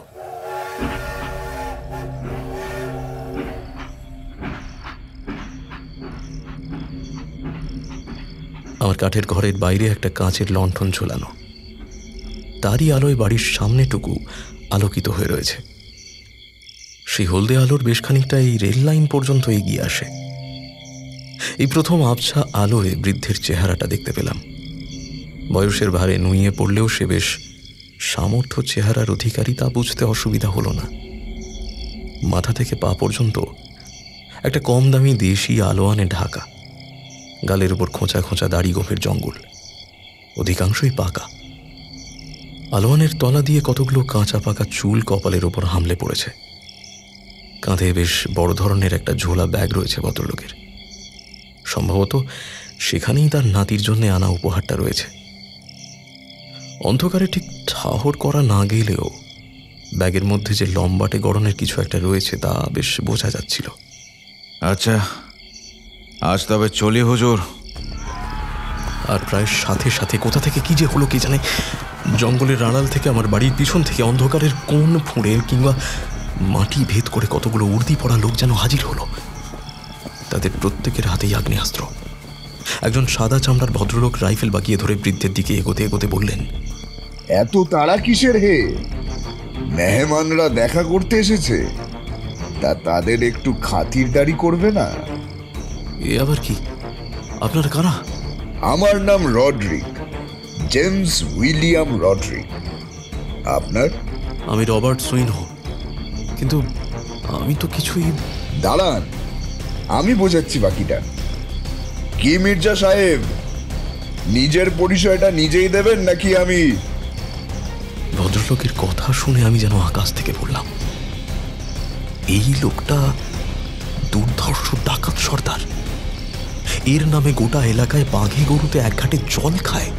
[SPEAKER 4] আমার কাঠের ঘরের বাইরে একটা কাঁচের লণ্ঠন ঝোলানো, তারই আলোয় বাড়ির সামনেটুকু আলোকিত হয়ে রয়েছে। সেই হলদে আলোর বেশ খানিকটা এই রেল লাইন পর্যন্ত এগিয়ে আসে। এই প্রথম আবছা আলোয় বৃদ্ধের চেহারাটা দেখতে পেলাম। বয়সের ভারে নুইয়ে পড়লেও সে বেশ সামর্থ্য চেহারার অধিকারী, তা বুঝতে অসুবিধা হলো না। মাথা থেকে পা পর্যন্ত একটা কম দামি দেশি আলোয়ানে ঢাকা, গালের উপর খোঁচা খোঁচা দাড়ি গোফের জঙ্গল, অধিকাংশই পাকা। আলোয়ানের তলা দিয়ে কতগুলো কাঁচা পাকা চুল কপালের ওপর হামলে পড়েছে। কাঁধে বেশ বড় ধরনের একটা ঝোলা ব্যাগ রয়েছে ভদ্রলোকের। সম্ভবত সেখানেই তার নাতির জন্য আনা উপহারটা রয়েছে। অন্ধকারে ঠিক ঠাহর করা না গেলেও ব্যাগের মধ্যে যে লম্বাটে গড়নের কিছু একটা রয়েছে তা বেশ বোঝা যাচ্ছিল।
[SPEAKER 8] আচ্ছা, আজ তবে চলি হুজুর।
[SPEAKER 4] আর প্রায় সাথে সাথে কোথা থেকে কি যে হলো কে জানে, জঙ্গলের আড়াল থেকে আমার বাড়ির পিছন থেকে অন্ধকারের কোন ফুঁড়ে কিংবা মাটি ভেদ করে কতগুলো উর্দি পড়া লোক যেন হাজির হলো। তাদের প্রত্যেকের হাতেই আগ্নেয়াস্ত্র। একজন সাদা চামড়ার ভদ্রলোক রাইফেল বাগিয়ে ধরে বৃদ্ধের দিকে এগোতে এগোতে বললেন,
[SPEAKER 1] এত তাড়া কিসের হে? মেহমানরা দেখা করতে এসেছে, তা তাদের একটু খাতিরদারি করবে না?
[SPEAKER 4] এ আবার কি? আপনার কারা?
[SPEAKER 1] আমার নাম রডরিক, জেমস উইলিয়াম রডরিক। আপনার?
[SPEAKER 4] আমি রবার্ট সুইনহ, কিন্তু আমি তো কিছুই।
[SPEAKER 1] দাঁড়ান, আমি বোঝাচ্ছি বাকিটা। কি মির্জা সাহেব, নিজের পরিচয়টা নিজেই দেবেন নাকি আমি?
[SPEAKER 4] ভদ্রলোকের কথা শুনে আমি যেন আকাশ থেকে পড়লাম। এই লোকটা দুর্ধর্ষ ডাকাত সর্দার। এর নামে গোটা এলাকায় বাঘে গরুতে এক ঘাটে জল খায়।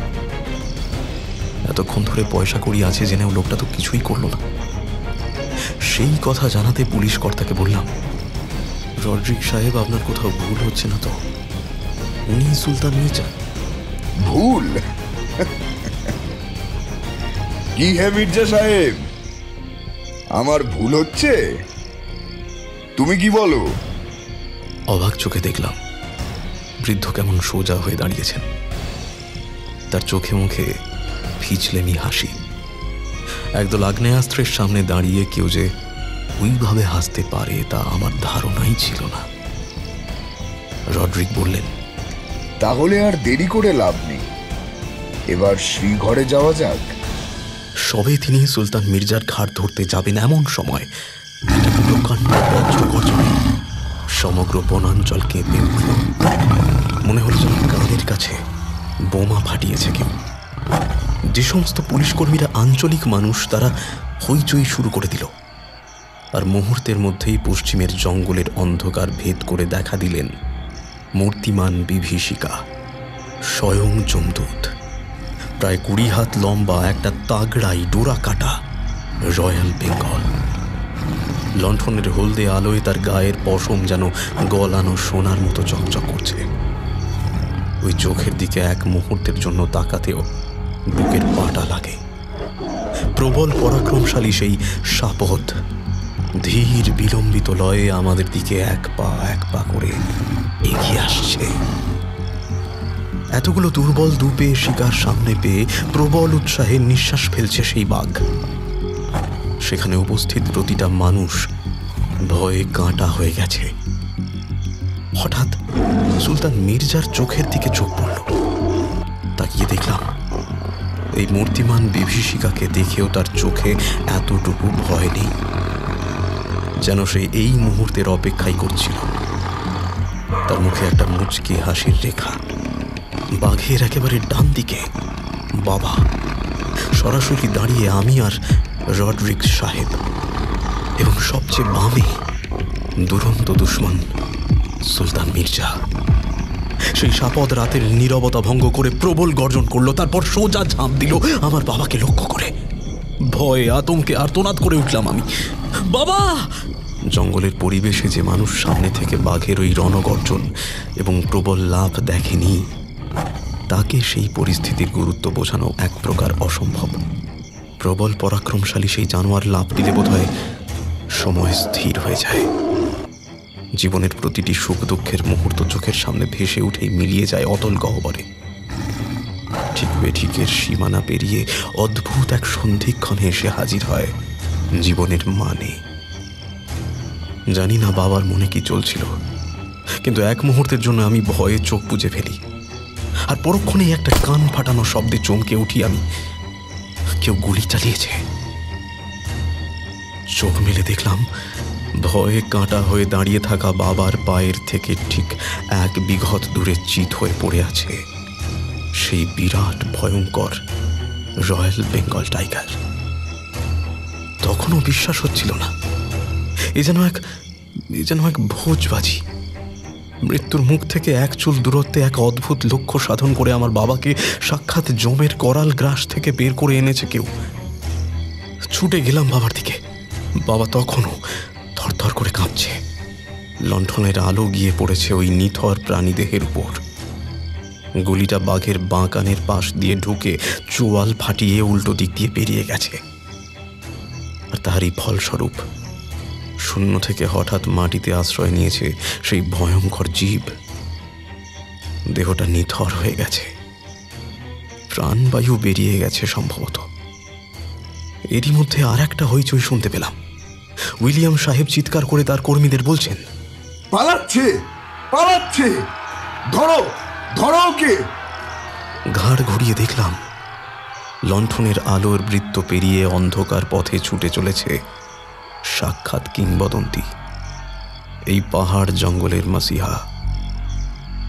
[SPEAKER 4] এতক্ষণ ধরে পয়সা কড়ি আছে জেনেও লোকটা তো কিছুই করল না। সেই কথা জানাতে পুলিশ কর্তাকে বললাম, রড্রিক সাহেব, আপনার কোথাও ভুল হচ্ছে না তো? উনি সুলতান মির্জা।
[SPEAKER 1] ভুল? কি হে মির্জা সাহেব, আমার ভুল হচ্ছে? তুমি কি বলো?
[SPEAKER 4] অবাক চোখে দেখলাম বৃদ্ধ কেমন সোজা হয়ে দাঁড়িয়েছেন। তার চোখে মুখে ফিচলেমি হাসি। একদল আগ্নেয়াস্ত্রের সামনে দাঁড়িয়ে কেউ যে ওইভাবে হাসতে পারে তা আমার ধারণাই ছিল না। রড্রিক বললেন,
[SPEAKER 1] তাহলে আর দেরি করে লাভ নেই, এবার শ্রীঘরে যাওয়া যাক।
[SPEAKER 4] সবে তিনি সুলতান মির্জার ঘাট ধরতে যাবেন এমন সময় একটা প্রকাণ্ড বজ্রগর্জনে সমগ্র বনাঞ্চল কেঁপে উঠল। মনে হল যেন কানের কাছে বোমা ফাটিয়েছে কেউ। যে সমস্ত পুলিশ কর্মীরা আঞ্চলিক মানুষ, তারা হইচই শুরু করে দিল। আর মুহূর্তের মধ্যেই পশ্চিমের জঙ্গলের অন্ধকার ভেদ করে দেখা দিলেন মূর্তিমান বিভীষিকা, স্বয়ং যমদূত। প্রায় 20 হাত লম্বা একটা তাগড়াই ডোরা কাটা রয়্যাল বেঙ্গল। লণ্ঠনের হলদে আলোয় তার গায়ের পশম যেন গলানো সোনার মতো চকচক করছে। ওই চোখের দিকে এক মুহূর্তের জন্য তাকাতেও বুকের পাটা লাগে। প্রবল পরাক্রমশালী সেই সাপদ ধীর বিলম্বিত লয়ে আমাদের দিকে এক পা করে এগিয়ে আসছে। এতগুলো দুর্বল দুপে শিকার সামনে পেয়ে প্রবল উৎসাহে নিঃশ্বাস ফেলছে সেই বাঘ। সেখানে উপস্থিত প্রতিটা মানুষ ভয়ে কাঁটা হয়ে গেছে। হঠাৎ সুলতান মির্জার চোখের দিকে চোখ পড়ল। তাকিয়ে দেখলাম এই মূর্তিমান বিভীষিকাকে দেখেও তার চোখে এতটুকু ভয় নেই, যেন সে এই মুহূর্তের অপেক্ষাই করছিল। তার মুখে একটা মুচকি হাসির রেখা। বাঘের একেবারে ডান দিকে বাবা, সরাসরি দাঁড়িয়ে আমি আর রড্রিক সাহেব, এবং সবচেয়ে বামে দুরন্ত দুশ্মন সুলতান মির্জা। সেই সাপদ রাতের নীরবতা ভঙ্গ করে প্রবল গর্জন করলো, তারপর সোজা ঝাঁপ দিল আমার বাবাকে লক্ষ্য করে। ভয়ে আতঙ্কে আর্তনাদ করে উঠলাম আমি, বাবা! জঙ্গলের পরিবেশে যে মানুষ সামনে থেকে বাঘের ওই রণগর্জন এবং প্রবল লাফ দেখেনি, তাকে সেই পরিস্থিতির গুরুত্ব বোঝানো এক প্রকার অসম্ভব। প্রবল পরাক্রমশালী সেই জানোয়ার লাফ দিলে বোধহয় সময় স্থির হয়ে যায়। জীবনের প্রতিটি সুখ দুঃখের মুহূর্ত চোখের সামনে ভেসে উঠেই মিলিয়ে যায় অতল গহ্বরে। ঠিক বেঠিকের সীমানা পেরিয়ে অদ্ভুত এক সন্ধিক্ষণে এসে হাজির হয় জীবনের মানে। জানি না বাবার মনে কি চলছিল, কিন্তু এক মুহূর্তের জন্য আমি ভয়ে চোখ বুজে ফেলি। আর পরক্ষণেই একটা কান ফাটানো শব্দে চমকে উঠি আমি। কেউ গুলি চালিয়েছে। চোখ মেলে দেখলাম ভয়ে কাঁটা হয়ে দাঁড়িয়ে থাকা বাবার পায়ের থেকে ঠিক 1 বিঘত দূরে চিত হয়ে পড়ে আছে সেই বিরাট ভয়ঙ্কর রয়্যাল বেঙ্গল টাইগার। তখনও বিশ্বাস হচ্ছিল না। এ যেন এক ভোজবাজি। মৃত্যুর মুখ থেকে এক চুল দূরত্বে এক অদ্ভুত লক্ষ্য সাধন করে আমার বাবাকে সাক্ষাৎ জমের করাল গ্রাস থেকে বের করে এনেছে কেউ। ছুটে গেলাম বাবার দিকে। বাবা তখনও থরথর করে কাঁপছে। লণ্ঠনের আলো গিয়ে পড়েছে ওই নিথর প্রাণীদেহের উপর। গুলিটা বাঘের বাঁ কানের পাশ দিয়ে ঢুকে চোয়াল ফাটিয়ে উল্টো দিক দিয়ে বেরিয়ে গেছে। আর তারই ফলস্বরূপ শূন্য থেকে হঠাৎ মাটিতে আশ্রয় নিয়েছে সেই ভয়ঙ্কর জীব। দেহটা নিথর হয়ে গেছে, প্রাণবায়ু বেরিয়ে গেছে সম্ভবত। এরই মধ্যে আর একটা হইচই শুনতে পেলাম। উইলিয়াম সাহেব চিৎকার করে তার কর্মীদের বলছেন,
[SPEAKER 1] পালাচ্ছে, পালাচ্ছে, ধরো, ধরো ওকে।
[SPEAKER 4] ঘাড় ঘুরিয়ে দেখলাম লণ্ঠনের আলোর বৃত্ত পেরিয়ে অন্ধকার পথে ছুটে চলেছে সাক্ষাৎ কিংবদন্তি, এই পাহাড় জঙ্গলের মাসিহা,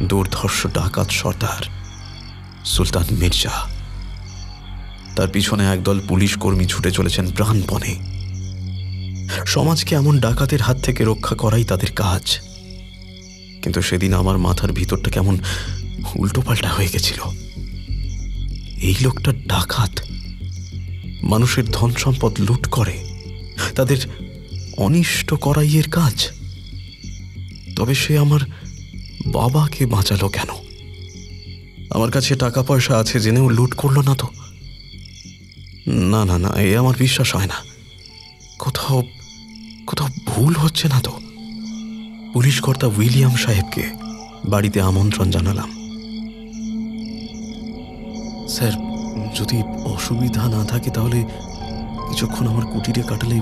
[SPEAKER 4] দুর্ধর্ষ ডাকাত সর্দার সুলতান মির্জা। তার পিছনে একদল পুলিশ কর্মী ছুটে চলেছেন প্রাণপণে। সমাজকে এমন ডাকাতের হাত থেকে রক্ষা করাই তাদের কাজ। কিন্তু সেদিন আমার মাথার ভিতরটা কেমন উল্টোপাল্টা হয়ে গেছিল। এই লোকটা ডাকাত, মানুষের ধন সম্পদ লুট করে, তাদের অনিষ্ট করাই এর কাজ। তবে সে আমার বাবাকে বাঁচালো কেন? আমার কাছে টাকা পয়সা আছে জেনেও লুট করলো না তো? না না না, এ আমার বিশ্বাস হয় না। কোথাও কোথাও ভুল হচ্ছে না তো? পুলিশ কর্তা উইলিয়াম সাহেবকে বাড়িতে আমন্ত্রণ জানালাম। স্যার, যদি অসুবিধা না থাকে তাহলে কিছুক্ষণ আমার কুটিরে কাটালে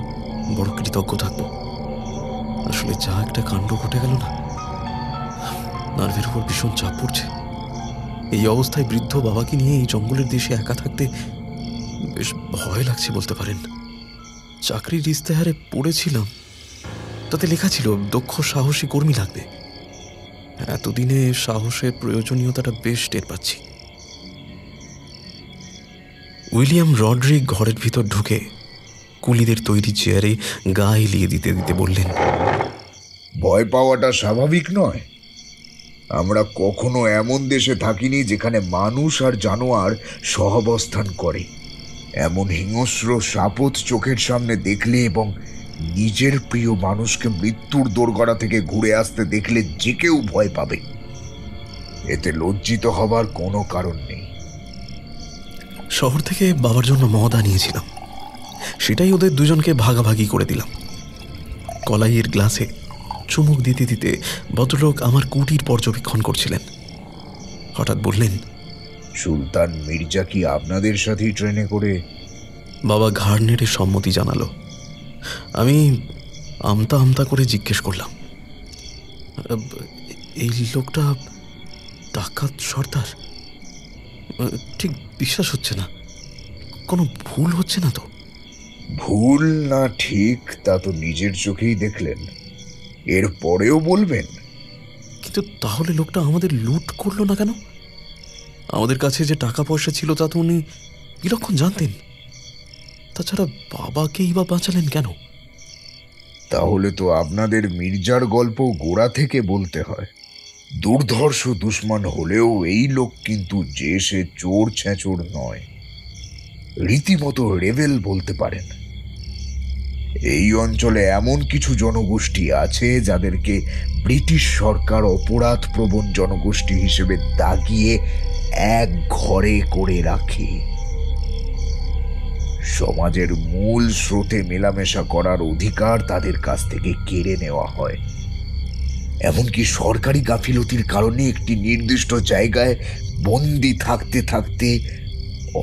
[SPEAKER 4] বড় কৃতজ্ঞ থাকবো। আসলে যা একটা কাণ্ড ঘটে গেল না, নার্ভের উপর ভীষণ চাপ পড়ছে। এই অবস্থায় বৃদ্ধ বাবাকে নিয়ে এই জঙ্গলের দেশে একা থাকতে বেশ ভয় লাগছে বলতে পারেন। চাকরির ইস্তেহারে পড়েছিলাম, তাতে লেখা ছিল দক্ষ সাহসী কর্মী লাগবে। এতদিনে সাহসের প্রয়োজনীয়তাটা বেশ টের পাচ্ছি। উইলিয়াম রড্রিক ঘরের ভিতর ঢুকে কুলিদের তৈরি চেয়ারে গা এলিয়ে দিতে দিতে বললেন,
[SPEAKER 1] ভয় পাওয়াটা স্বাভাবিক নয়। আমরা কখনো এমন দেশে থাকিনি যেখানে মানুষ আর জানোয়ার সহাবস্থান করে। এমন হিংস্র সাপত চোখের সামনে দেখলে এবং নিজের প্রিয় মানুষকে মৃত্যুর দোরগড়া থেকে ঘুরে আসতে দেখলে যে কেউ ভয় পাবে। এতে লজ্জিত হবার কোনো কারণ নেই।
[SPEAKER 4] শহর থেকে বাবার জন্য মদ আনিয়েছিলাম, সেটাই ওদের দুজনকে ভাগাভাগি করে দিলাম। কলাইয়ের গ্লাসে চুমুক দিতে দিতে ভদ্রলোক আমার কুটির পর্যবেক্ষণ করছিলেন। হঠাৎ বললেন,
[SPEAKER 1] সুলতান মির্জা কি আপনাদের সাথেই ট্রেনে করে?
[SPEAKER 4] বাবা ঘাড় নেড়ে সম্মতি জানালো। আমি আমতা আমতা করে জিজ্ঞেস করলাম, এই লোকটা ডাকাত সর্দার? ঠিক বিশ্বাস হচ্ছে না, কোনো ভুল হচ্ছে না তো?
[SPEAKER 1] ভুল না ঠিক তা তো নিজের চোখেই দেখলেন, এর পরেও বলবেন?
[SPEAKER 4] কিন্তু তাহলে লোকটা আমাদের লুট করলো না কেন? আমাদের কাছে যে টাকা পয়সা ছিল তা তো উনি বিলক্ষণ জানতেন। তাছাড়া বাবাকেই বা বাঁচালেন কেন?
[SPEAKER 1] তাহলে তো আপনাদের মির্জার গল্প গোড়া থেকে বলতে হয়। দুর্ধর্ষ দুশ্মন হলেও এই লোক কিন্তু যে সে চোর ছেঁচোর নয়, রীতিমতো রেবেল বলতে পারেন। এই অঞ্চলে এমন কিছু জনগোষ্ঠী আছে যাদেরকে ব্রিটিশ সরকার অপরাধ প্রবণ জনগোষ্ঠী হিসেবে দাগিয়ে এক ঘরে করে রাখে। সমাজের মূল স্রোতে মেলামেশা করার অধিকার তাদের কাছ থেকে কেড়ে নেওয়া হয়। এমনকি সরকারি গাফিলতির কারণে একটি নির্দিষ্ট জায়গায় বন্দি থাকতে থাকতে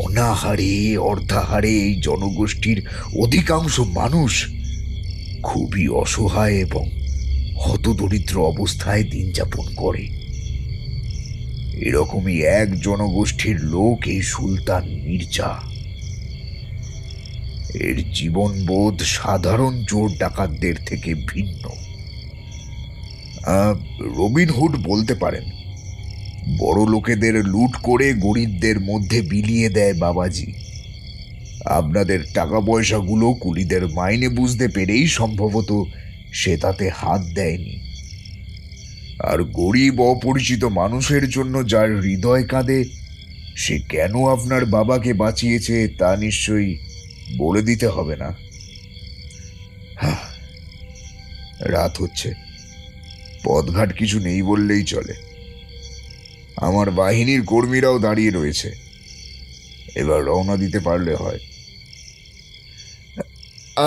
[SPEAKER 1] অনাহারে অর্ধাহারে এই জনগোষ্ঠীর অধিকাংশ মানুষ খুবই অসহায় এবং হতদরিদ্র অবস্থায় দিন যাপন করে। এরকমই এক জনগোষ্ঠীর লোক এই সুলতান মির্জা। এর জীবনবোধ সাধারণ চোর ডাকাতদের থেকে ভিন্ন। রবিনহুড বলতে পারেন। বড় লোকেদের লুট করে গরিবদের মধ্যে বিলিয়ে দেয় বাবাজি। আপনাদের টাকা পয়সাগুলো কুলিদের মাইনে বুঝতে পেরেই সম্ভবত সে তাতে হাত দেয়নি। আর গরিব অপরিচিত মানুষের জন্য যার হৃদয় কাঁদে, সে কেন আপনার বাবাকে বাঁচিয়েছে তা নিশ্চয়ই বলে দিতে হবে না। রাত হচ্ছে, পথঘাট কিছু নেই বললেই চলে। আমার বাহিনীর কর্মীরাও দাঁড়িয়ে রয়েছে, এবার রওনা দিতে পারলে হয়।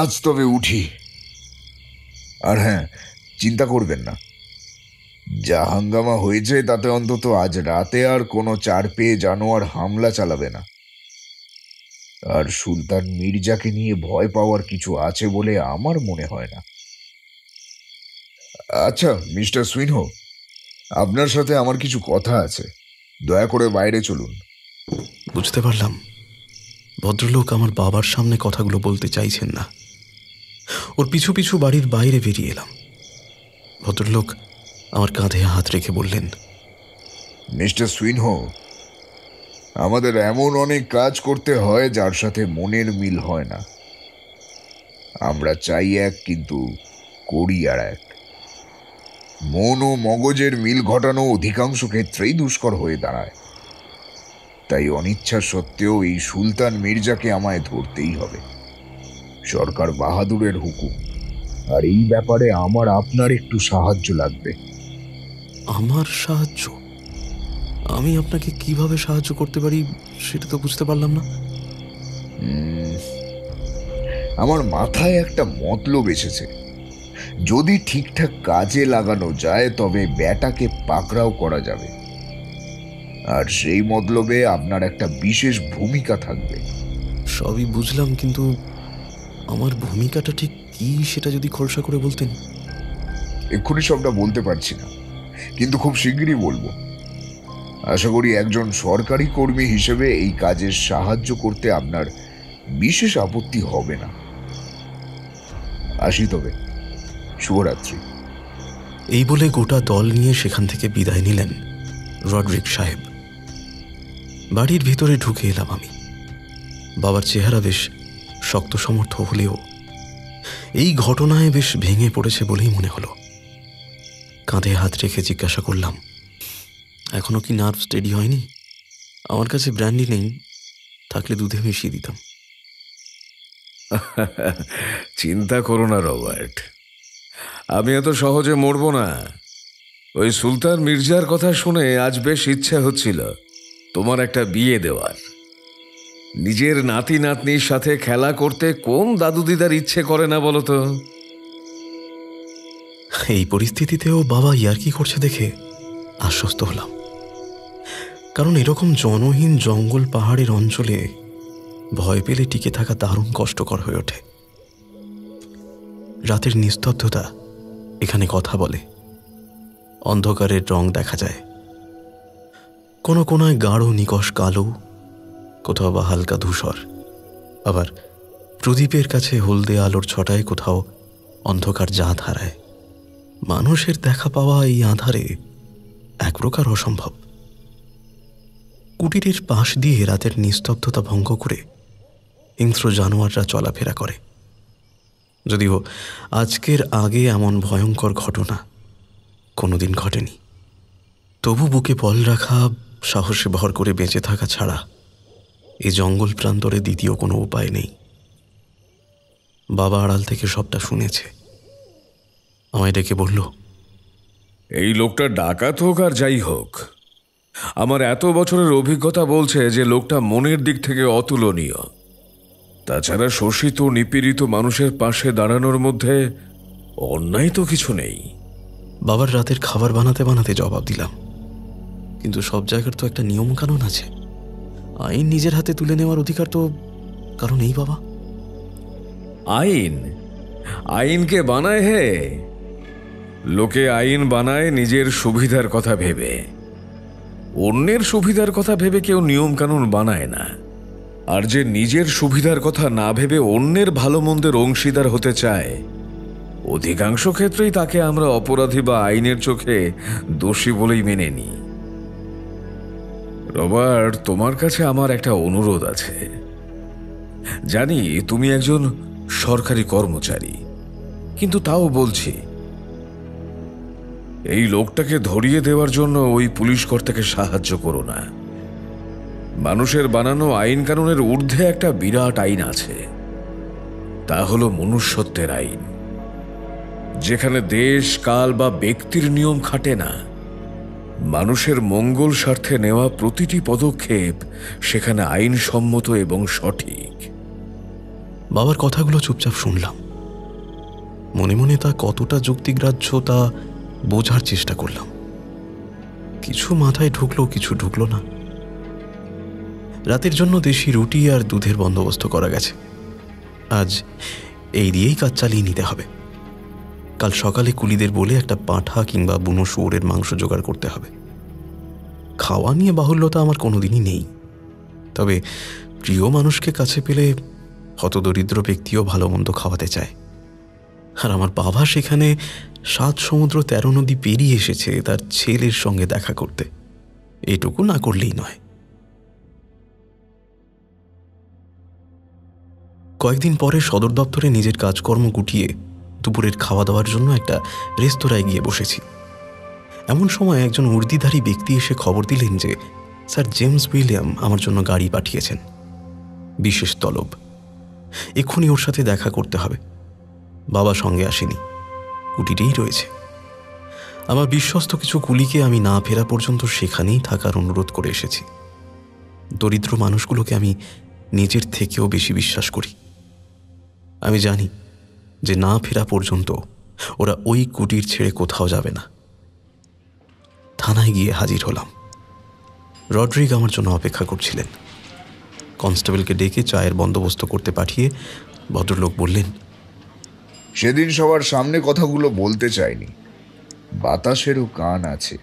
[SPEAKER 1] আজ তবে উঠি। আর হ্যাঁ, চিন্তা করবেন না, যা হাঙ্গামা হয়েছে তাতে অন্তত আজ রাতে আর কোনো চার পেয়ে জানোয়ার হামলা চালাবে না। আর সুলতান মির্জাকে নিয়ে ভয় পাওয়ার কিছু আছে বলে আমার মনে হয় না। আচ্ছা মিস্টার সুইনহ, আপনার সাথে আমার কিছু কথা আছে, দয়া করে বাইরে চলুন।
[SPEAKER 4] বুঝতে পারলাম ভদ্রলোক আমার বাবার সামনে কথাগুলো বলতে চাইছেন না। ওর পিছু পিছু বাড়ির বাইরে বেরিয়ে এলাম। ভদ্রলোক আমার কাঁধে হাত রেখে বললেন,
[SPEAKER 1] মিস্টার সুইনহ, আমাদের এমন অনেক কাজ করতে হয় যার সাথে মনের মিল হয় না। আমরা চাই এক, কিন্তু করি আর এক। মন ও মগজের মিল ঘটানো অধিকাংশ ক্ষেত্রেই দুষ্কর হয়ে দাঁড়ায়। তাই অনিচ্ছা সত্ত্বেও এই সুলতান মির্জাকে আমায় ধরতেই হবে। সরকার বাহাদুরের হুকুম, আর এই ব্যাপারে আমার আপনার একটু সাহায্য লাগবে।
[SPEAKER 4] আমার সাহায্য? আমি আপনাকে কিভাবে সাহায্য করতে পারি সেটা তো বুঝতে পারলাম না।
[SPEAKER 1] আমার মাথায় একটা মতলব এসেছে। যদি ঠিকঠাক কাজে লাগানো যায় তবে ব্যাটাকে পাকড়াও করা যাবে, আর সেই মতলবে আপনার একটা বিশেষ ভূমিকা থাকবে।
[SPEAKER 4] সবই বুঝলাম, কিন্তু আমার ভূমিকাটা ঠিক কি সেটা যদি খোলসা করে বলতেন।
[SPEAKER 1] এক্ষুনি সবটা বলতে পারছি না, কিন্তু খুব শিগগিরই বলবো। আশা করি একজন সরকারি কর্মী হিসেবে এই কাজের সাহায্য করতে আপনার বিশেষ আপত্তি হবে না। আসি তবে, শুভরাত্রি।
[SPEAKER 4] এই বলে গোটা দল নিয়ে সেখান থেকে বিদায় নিলেন রডরিক সাহেব। বাড়ির ভিতরে ঢুকে এলাম আমি। বাবার চেহারা বেশ শক্ত সমর্থ হলেও এই ঘটনায় বেশ ভেঙে পড়েছে বলেই মনে হলো। কাঁধে হাত রেখে জিজ্ঞাসা করলাম, এখনো কি নার্ভ স্টেডি হয়নি? আমার কাছে ব্র্যান্ডি নেই, থাকলে দুধে মিশিয়ে দিতাম।
[SPEAKER 2] চিন্তা করো না রবার্ট, আমি এত সহজে মরবো না। ওই সুলতান মির্জার কথা শুনে আজ বেশ ইচ্ছা হচ্ছিল তোমার একটা বিয়ে দেওয়ার। নিজের নাতি নাতনির সাথে খেলা করতে কোন দাদু দিদার ইচ্ছে করে না বলো তো?
[SPEAKER 4] এই পরিস্থিতিতেও বাবা ইয়ার্কি করছে দেখে আশ্বস্ত হলাম, কারণ এরকম জনহীন জঙ্গল পাহাড়ের অঞ্চলে ভয় পেলে টিকে থাকা দারুণ কষ্টকর হয়ে ওঠে। রাতের নিস্তব্ধতা এখানে কথা বলে। অন্ধকারের রং দেখা যায়, কোনো কোনায় গাঢ় নিকষ কালো, কোথাও বা হালকা ধূসর, আবার প্রদীপের কাছে হলদে আলোর ছটায় কোথাও অন্ধকার জাঁত হারায়। মানুষের দেখা পাওয়া এই আঁধারে এক প্রকার অসম্ভব। কুটিরের পাশ দিয়ে রাতের নিস্তব্ধতা ভঙ্গ করে হিংস্র জানোয়াররা চলাফেরা করে। যদিও আজকের আগে এমন ভয়ঙ্কর ঘটনা কোনোদিন ঘটেনি, তবু বুকে বল রাখা, সাহসে ভর করে বেঁচে থাকা ছাড়া এই জঙ্গল প্রান্তরে দ্বিতীয় কোনো উপায় নেই। বাবা আড়াল থেকে সবটা শুনেছে। আমায় ডেকে বলল,
[SPEAKER 2] এই লোকটা ডাকাত হোক আর যাই হোক, আমার এত বছরের অভিজ্ঞতা বলছে যে লোকটা মনের দিক থেকে অতুলনীয়। তাছাড়া শোষিত নিপীড়িত মানুষের পাশে দাঁড়ানোর মধ্যে অন্যায় তো কিছু নেই।
[SPEAKER 4] বাবার রাতের খাবার বানাতে বানাতে জবাব দিলাম, কিন্তু সব জায়গার তো একটা নিয়ম কানুন আছে। আইন নিজের হাতে তুলে নেওয়ার অধিকার তো কারণ এই বাবা।
[SPEAKER 2] আইন? আইনকে বানায় হে? লোকে আইন বানায় নিজের সুবিধার কথা ভেবে। অন্যের সুবিধার কথা ভেবে কেউ নিয়ম কানুন বানায় না। আর যে নিজের সুবিধার কথা না ভেবে অন্যের ভালো মন্দের অংশীদার হতে চায়, অধিকাংশ ক্ষেত্রেই তাকে আমরা অপরাধী বা আইনের চোখে দোষী বলেই মেনে নিই। রবার্ট, তোমার কাছে আমার একটা অনুরোধ আছে। জানি তুমি একজন সরকারি কর্মচারী, কিন্তু তাও বলছি, এই লোকটাকে ধরিয়ে দেওয়ার জন্য ওই পুলিশ কর্তাকে সাহায্য করো না। মানুষের বানানো আইন কানুনের ঊর্ধ্বে একটা বিরাট আইন আছে, তা হলো মনুষ্যত্বের আইন, যেখানে দেশ, কাল বা ব্যক্তির নিয়ম খাটে না। মানুষের মঙ্গল স্বার্থে নেওয়া প্রতিটি পদক্ষেপ সেখানে আইনসম্মত এবং সঠিক।
[SPEAKER 4] বাবার কথাগুলো চুপচাপ শুনলাম। মনে মনে তা কতটা যুক্তিগ্রাহ্য তা বোঝার চেষ্টা করলাম। কিছু মাথায় ঢুকলো, কিছু ঢুকলো না। রাতের জন্য দেশি রুটি আর দুধের বন্দোবস্ত করা গেছে। আজ এই দিয়েই কাজ চালিয়ে নিতে হবে। কাল সকালে কুলিদের বলে একটা পাঁঠা কিংবা বুনো শুয়োরের মাংস জোগাড় করতে হবে। খাওয়া নিয়ে বাহুল্যতা আমার কোনোদিনই নেই, তবে প্রিয় মানুষকে কাছে পেলে হতদরিদ্র ব্যক্তিও ভালো মন্দ খাওয়াতে চায়। আর আমার বাবা সেখানে 7 সমুদ্র 13 নদী পেরিয়ে এসেছে তার ছেলের সঙ্গে দেখা করতে। এটুকু না করলেই নয়। কয়েকদিন পরে সদর দপ্তরে নিজের কাজকর্ম গুটিয়ে দুপুরের খাওয়া দাওয়ার জন্য একটা রেস্তোরাঁয় গিয়ে বসেছি। এমন সময় একজন উর্দিধারী ব্যক্তি এসে খবর দিলেন যে স্যার জেমস উইলিয়াম আমার জন্য গাড়ি পাঠিয়েছেন, বিশেষ তলব। এক্ষুনি ওর সাথে দেখা করতে হবে। বাবা সঙ্গে আসেনি, কুটিরেই রয়েছে। আমার বিশ্বস্ত কিছু কুলিকে আমি না ফেরা পর্যন্ত সেখানেই থাকার অনুরোধ করে এসেছি। দরিদ্র মানুষগুলোকে আমি নিজের থেকেও বেশি বিশ্বাস করি। আমি জানি যে না ফেরা পর্যন্ত ওরা ওই কুটির ছেড়ে কোথাও যাবে না। থানায় গিয়ে হাজির হলাম। রড্রিগ আমার জন্য অপেক্ষা করছিলেন। কনস্টেবলকে ডেকে চায়ের বন্দোবস্ত করতে পাঠিয়ে ভদ্রলোক বললেন,
[SPEAKER 1] সেদিন সবার সামনে কথাগুলো বলতে চাইনি, বাতাসেরও কান আছে।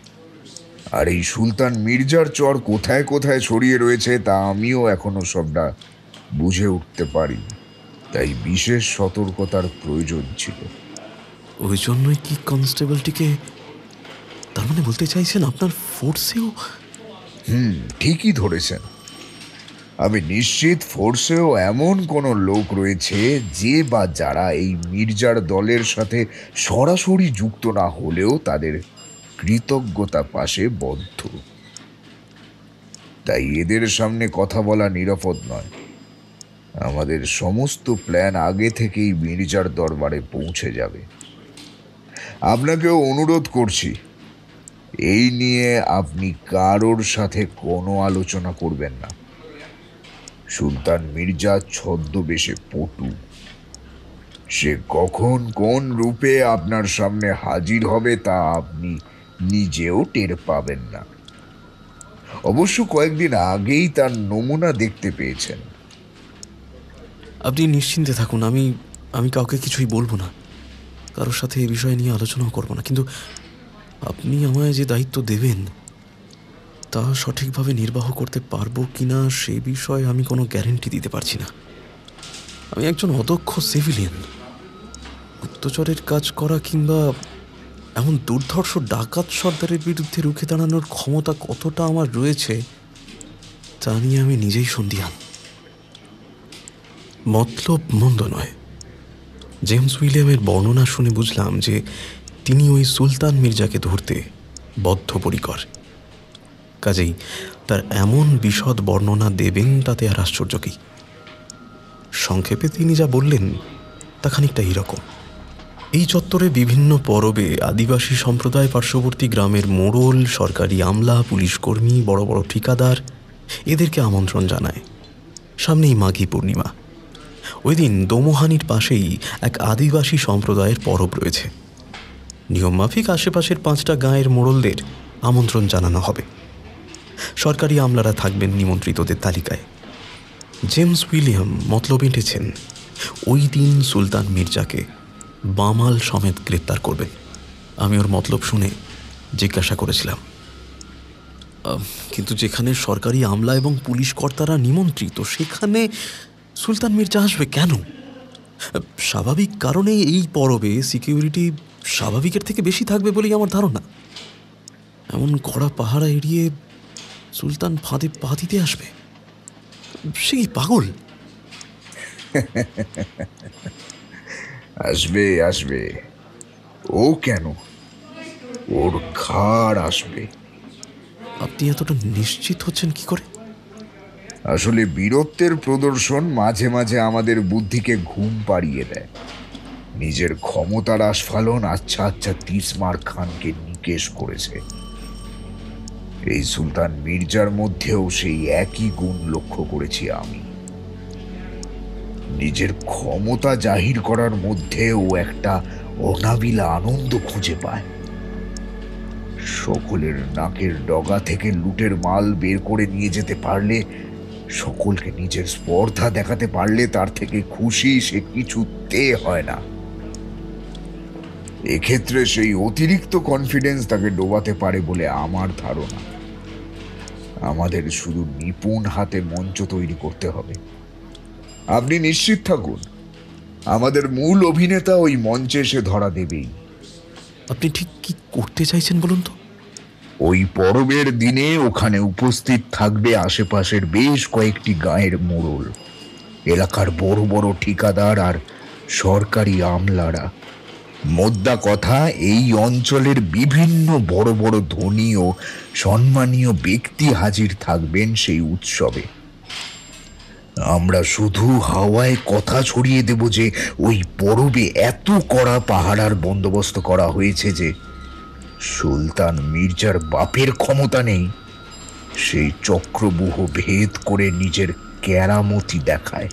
[SPEAKER 1] আর এই সুলতান মির্জার চর কোথায় কোথায় ছড়িয়ে রয়েছে তা আমিও এখনো সবটা বুঝে উঠতে পারি, তাই বিশেষ সতর্কতার প্রয়োজন ছিল।
[SPEAKER 4] ওই জন্যই কি কনস্টেবলটিকে, তার মানে বলতে চাইছেন আপনার ফোর্সেও?
[SPEAKER 1] ঠিকই ধরেছেন। আমি নিশ্চিত ফোর্সেও এমন কোনো লোক রয়েছে যে বা যারা এই মির্জার দলের সাথে সরাসরি যুক্ত না হলেও তাদের কৃতজ্ঞতা পাশে বদ্ধ। তাই এদের সামনে কথা বলা নিরাপদ নয়। আমাদের সমস্ত প্ল্যান আগে থেকেই মির্জার দরবারে পৌঁছে যাবে। আপনাকেও অনুরোধ করছি, এই নিয়ে আপনি কারোর সাথে কোনো আলোচনা করবেন না। সুলতান মির্জা ছদ্মবেশে পটু। সে কখন কোন রূপে আপনার সামনে হাজির হবে তা আপনি নিজেও টের পাবেন না। অবশ্য কয়েকদিন আগেই তার নমুনা দেখতে পেয়েছেন।
[SPEAKER 4] আপনি নিশ্চিন্তে থাকুন, আমি কাউকে কিছুই বলবো না, কারোর সাথে এই বিষয় নিয়ে আলোচনাও করবো না। কিন্তু আপনি আমায় যে দায়িত্ব দেবেন তা সঠিকভাবে নির্বাহ করতে পারবো কিনা সে বিষয়ে আমি কোনো গ্যারেন্টি দিতে পারছি না। আমি একজন অদক্ষ সিভিলিয়ান। গুপ্তচরের কাজ করা কিংবা এমন দুর্ধর্ষ ডাকাত সর্দারের বিরুদ্ধে রুখে দাঁড়ানোর ক্ষমতা কতটা আমার রয়েছে তা নিয়ে আমি নিজেই সন্দিহান। মতলব মন্দ নয়। জেমস উইলিয়ামের বর্ণনা শুনে বুঝলাম যে তিনি ওই সুলতান মির্জাকে ধরতে বদ্ধপরিকর। কাজেই তার এমন বিশদ বর্ণনা দেবেন তাতে আর আশ্চর্য কি। সংক্ষেপে তিনি যা বললেন তা খানিকটা এইরকম। এই চত্বরে বিভিন্ন পরবে আদিবাসী সম্প্রদায়, পার্শ্ববর্তী গ্রামের মোড়ল, সরকারি আমলা, পুলিশকর্মী, বড় বড় ঠিকাদার এদেরকে আমন্ত্রণ জানায়। সামনেই মাঘী পূর্ণিমা। ওই দিন দোমোহানির পাশেই এক আদিবাসী সম্প্রদায়ের পরব রয়েছে। নিয়মমাফিক আশেপাশের 5টা গাঁয়ের মোড়লদের আমন্ত্রণ জানানো হবে। সরকারি আমলারা থাকবেন নিমন্ত্রিতদের তালিকায়। জেমস উইলিয়াম মতলব এঁটেছেন ওই দিন সুলতান মির্জাকে বামাল সমেত গ্রেপ্তার করবেন। আমি ওর মতলব শুনে জিজ্ঞাসা করেছিলাম, কিন্তু যেখানে সরকারি আমলা এবং পুলিশ কর্তারা নিমন্ত্রিত সেখানে সুলতান মির্জা আসবে কেন? স্বাভাবিক কারণে এই পরবে সিকিউরিটি স্বাভাবিকের থেকে বেশি থাকবে বলেই আমার ধারণা। এমন কড়া পাহারা এড়িয়ে সুলতান ফাঁদে পা দিতে আসবে? সে কি পাগল?
[SPEAKER 1] আসবে আসবে। ও কেন, ওর ঘাড় আসবে।
[SPEAKER 4] আপনি এতটা নিশ্চিত হচ্ছেন কি করে?
[SPEAKER 1] আসলে বীরত্বের প্রদর্শন মাঝে মাঝে আমাদের বুদ্ধিকে ঘুম পাড়িয়ে দেয়। নিজের ক্ষমতার আস্ফালন আচ্ছা আচ্ছা তিসমার খানকে নিকেশ করেছে। এই সুলতান মির্জার মধ্যেও সেই একই গুণ লক্ষ্য করেছি আমি। নিজের ক্ষমতা জাহির করার মধ্যেও একটা অনাবিলা আনন্দ খুঁজে পায়। সকলের নাকের ডগা থেকে লুটের মাল বের করে নিয়ে যেতে পারলে, সকলকে নিজের স্পর্ধা দেখাতে পারলে তার থেকে খুশি সে কিছুতে হয় না। এক্ষেত্রে সেই অতিরিক্ত কনফিডেন্স তাকে ডোবাতে পারে বলে আমার ধারণা। আমাদের শুধু নিপুণ হাতে মঞ্চ তৈরি করতে হবে। আপনি নিশ্চিত থাকুন, আমাদের মূল অভিনেতা ওই মঞ্চে এসে ধরা দেবেই।
[SPEAKER 4] আপনি ঠিক কি করতে চাইছেন বলুন তো?
[SPEAKER 1] ওই পরবের দিনে ওখানে উপস্থিত থাকবে আশেপাশের বেশ কয়েকটি গাঁয়ের মোড়ল, এলাকার বড় বড় ঠিকাদার আর সরকারি আমলারা। মোদ্দা কথা, এই অঞ্চলের বিভিন্ন বড় বড় ধনী ও সম্মানীয় ব্যক্তি হাজির থাকবেন সেই উৎসবে। আমরা শুধু হাওয়ায় কথা ছড়িয়ে দেব যে ওই পরবে এত কড়া পাহারার বন্দোবস্ত করা হয়েছে যে সুলতান মির্জার বাপের ক্ষমতা নেই সেই চক্রব্যূহ ভেদ করে নিজের কেরামতি দেখায়।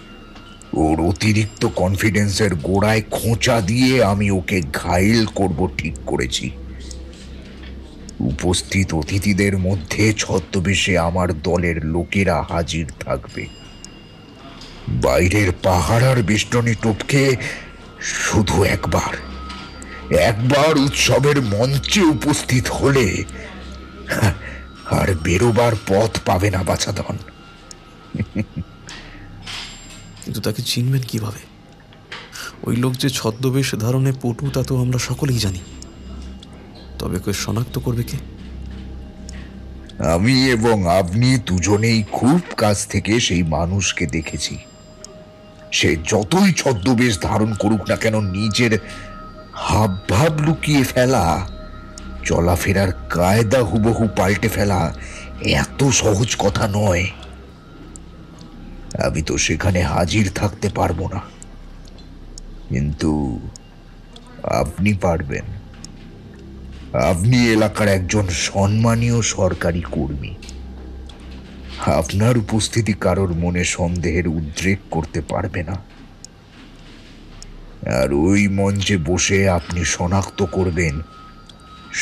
[SPEAKER 1] ওর অতিরিক্ত কনফিডেন্সের গোড়ায় খোঁচা দিয়ে আমি ওকে ঘায়েল করব ঠিক করেছি। উপস্থিত অতিথিদের মধ্যে ছদ্মবেশে আমার দলের লোকেরা হাজির থাকবে। বাইরের পাহারার বেষ্টনী টপকে শুধু একবার উৎসবের মঞ্চে উপস্থিত হলে আর বেরোবার পথ পাবে না বাছাধন।
[SPEAKER 4] কিন্তু তাকে চিনবেন কিভাবে? ওই লোক যে ছদ্মবেশ ধারণে পটু তা তো আমরা সকলেই জানি। তবে কেউ শনাক্ত করবে কে?
[SPEAKER 1] আমি এবং আপনি দুজনেই খুব কাছ থেকে সেই মানুষকে দেখেছি। সে যতই ছদ্মবেশ ধারণ করুক না কেন, নিজের হাবভাব লুকিয়ে ফেলা, চলাফেরার কায়দা হুবহু পাল্টে ফেলা এত সহজ কথা নয়। আমি তো সেখানে হাজির থাকতে পারবো না, কিন্তু আপনি পারবেন। আপনি এলাকার একজন সম্মানীয় সরকারি কর্মী। আপনার উপস্থিতি কারোর মনে সন্দেহের উদ্রেক করতে পারবে না। আর ওই মঞ্চে বসে আপনি শনাক্ত করবেন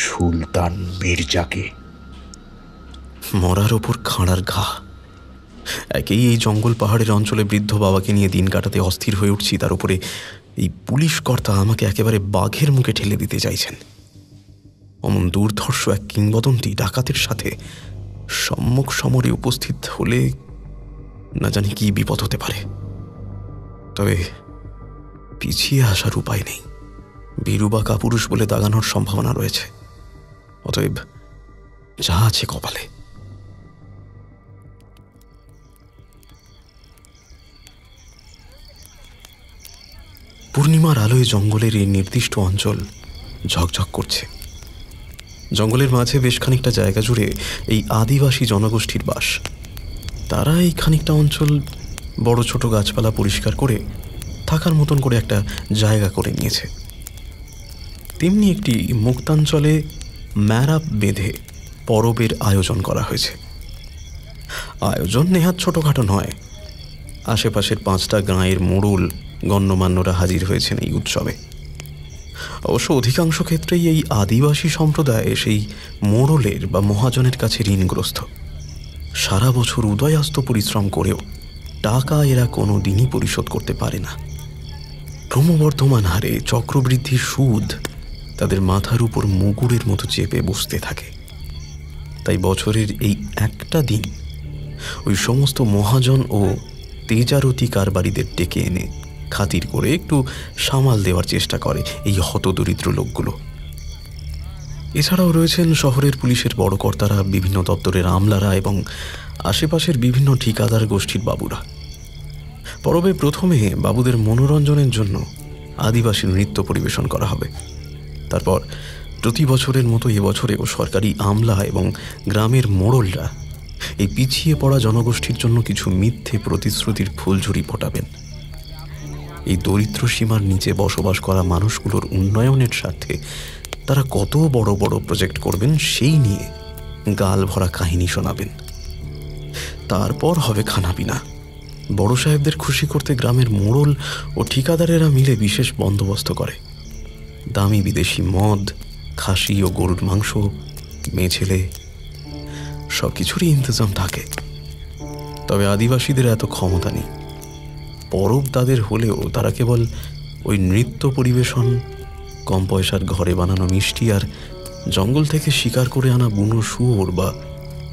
[SPEAKER 1] সুলতান মির্জাকে।
[SPEAKER 4] মরার ওপর খাঁড়ার ঘা। একেই এই জঙ্গল পাহাড়ের অঞ্চলে বৃদ্ধ বাবাকে নিয়ে দিন কাটাতে অস্থির হয়ে উঠছি, তার উপরে এই পুলিশ কর্তা আমাকে একেবারে বাঘের মুখে ঠেলে দিতে চাইছেন। অমন দুর্ধর্ষ এক কিংবদন্তি ডাকাতের সাথে সম্মুখ সমরে উপস্থিত হলে না জানি কি বিপদ হতে পারে। তবে পিছিয়ে আসার উপায় নেই। বীরু বা কাপুরুষ বলে দাগানোর সম্ভাবনা রয়েছে। অতএব যা আছে কপালে। পূর্ণিমার আলোয় জঙ্গলের এই নির্দিষ্ট অঞ্চল ঝকঝক করছে। জঙ্গলের মাঝে বেশ খানিকটা জায়গা জুড়ে এই আদিবাসী জনগোষ্ঠীর বাস। তারা এই খানিকটা অঞ্চল বড় ছোট গাছপালা পরিষ্কার করে থাকার মতন করে একটা জায়গা করে নিয়েছে। তেমনি একটি মুক্তাঞ্চলে ম্যারাপ বেঁধে পরবের আয়োজন করা হয়েছে। আয়োজন নেহাত ছোটখাটো নয়। আশেপাশের 5টা গাঁয়ের মোড়ল গণ্যমান্যরা হাজির হয়েছেন এই উৎসবে। অবশ্য অধিকাংশ ক্ষেত্রেই এই আদিবাসী সম্প্রদায় সেই মোড়লের বা মহাজনের কাছে ঋণগ্রস্ত। সারা বছর উদয়াস্ত পরিশ্রম করেও টাকা এরা কোনো দিনই পরিশোধ করতে পারে না। ক্রমবর্ধমান হারে চক্রবৃদ্ধির সুদ তাদের মাথার উপর মুগুরের মতো চেপে বসতে থাকে। তাই বছরের এই একটা দিন ওই সমস্ত মহাজন ও তেজারতি কারবারিদের ডেকে এনে খাতির করে একটু সামাল দেওয়ার চেষ্টা করে এই হতদরিদ্র লোকগুলো। এছাড়াও রয়েছেন শহরের পুলিশের বড় কর্তারা, বিভিন্ন দপ্তরের আমলারা এবং আশেপাশের বিভিন্ন ঠিকাদার গোষ্ঠীর বাবুরা। পরবে প্রথমে বাবুদের মনোরঞ্জনের জন্য আদিবাসী নৃত্য পরিবেশন করা হবে। তারপর প্রতি বছরের মতো এবছরেও সরকারি আমলা এবং গ্রামের মোড়লরা এই পিছিয়ে পড়া জনগোষ্ঠীর জন্য কিছু মিথ্যে প্রতিশ্রুতির ফুলঝুরি ফোটাবেন। এই দরিদ্র সীমার নিচে বসবাস করা মানুষগুলোর উন্নয়নের স্বার্থে তারা কত বড় বড় প্রজেক্ট করবেন সেই নিয়ে গাল ভরা কাহিনী শোনাবেন। তারপর হবে খানাপিনা। বড় সাহেবদের খুশি করতে গ্রামের মোড়ল ও ঠিকাদারেরা মিলে বিশেষ বন্দোবস্ত করে। দামি বিদেশি মদ, খাসি ও গরুর মাংস, মেছেলে সব কিছুরই ইন্তজাম থাকে। তবে আদিবাসীদের এত ক্ষমতা নেই। পরব তাদের হলেও তারা কেবল ওই নৃত্য পরিবেশন, কম পয়সার ঘরে বানানো মিষ্টি আর জঙ্গল থেকে শিকার করে আনা বুনো শুয়োর বা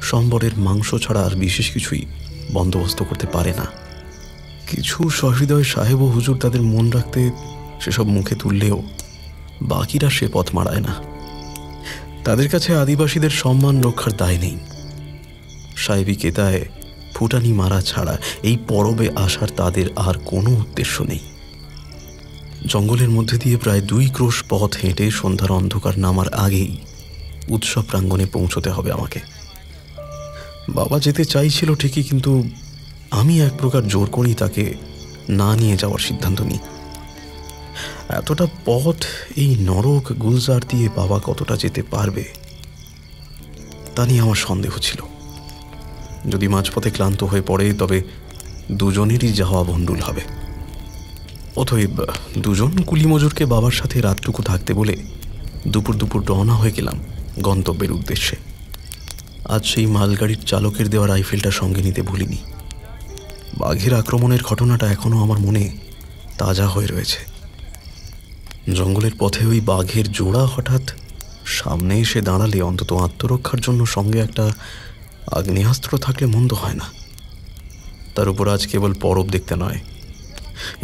[SPEAKER 4] সম্বরের মাংস ছাড়া আর বিশেষ কিছুই বন্দোবস্ত করতে পারে না। কিছু সহৃদয় সাহেব ও হুজুর তাদের মন রাখতে সেসব মুখে তুললেও বাকিরা সে পথ মারায় না। তাদের কাছে আদিবাসীদের সম্মান রক্ষার দায় নেই। সাহেবী কেতায় ফুটানি মারা ছাড়া এই পরবে আসার তাদের আর কোনো উদ্দেশ্য নেই। জঙ্গলের মধ্যে দিয়ে প্রায় 2 ক্রোশ পথ হেঁটে সন্ধ্যার অন্ধকার নামার আগেই উৎসব প্রাঙ্গণে পৌঁছতে হবে আমাকে। বাবা যেতে চাইছিল ঠিকই, কিন্তু আমি এক প্রকার জোর করেই তাকে না নিয়ে যাওয়ার সিদ্ধান্ত নিই। এতটা পথ এই নরক গুলজার দিয়ে বাবা কতটা যেতে পারবে তা নিয়ে আমার সন্দেহ ছিল। যদি মাঝপথে ক্লান্ত হয়ে পড়ে তবে দুজনেরই যাওয়া ভণ্ডুল হবে। অতএব দুজন কুলিমজুরকে বাবার সাথে রাতটুকু থাকতে বলে দুপুর রওনা হয়ে গেলাম গন্তব্যের উদ্দেশ্যে। আজ সেই মালগাড়ির চালকের দেওয়া রাইফেলটা সঙ্গে নিতে ভুলিনি। বাঘের আক্রমণের ঘটনাটা এখনো আমার মনে তাজা হয়ে রয়েছে। জঙ্গলের পথে ওই বাঘের জোড়া হঠাৎ সামনে এসে দাঁড়ালে অন্তত আত্মরক্ষার জন্য সঙ্গে একটা আগ্নেয়াস্ত্র থাকলে মন্দ হয় না। তার উপর আজ কেবল পরব দেখতে নয়,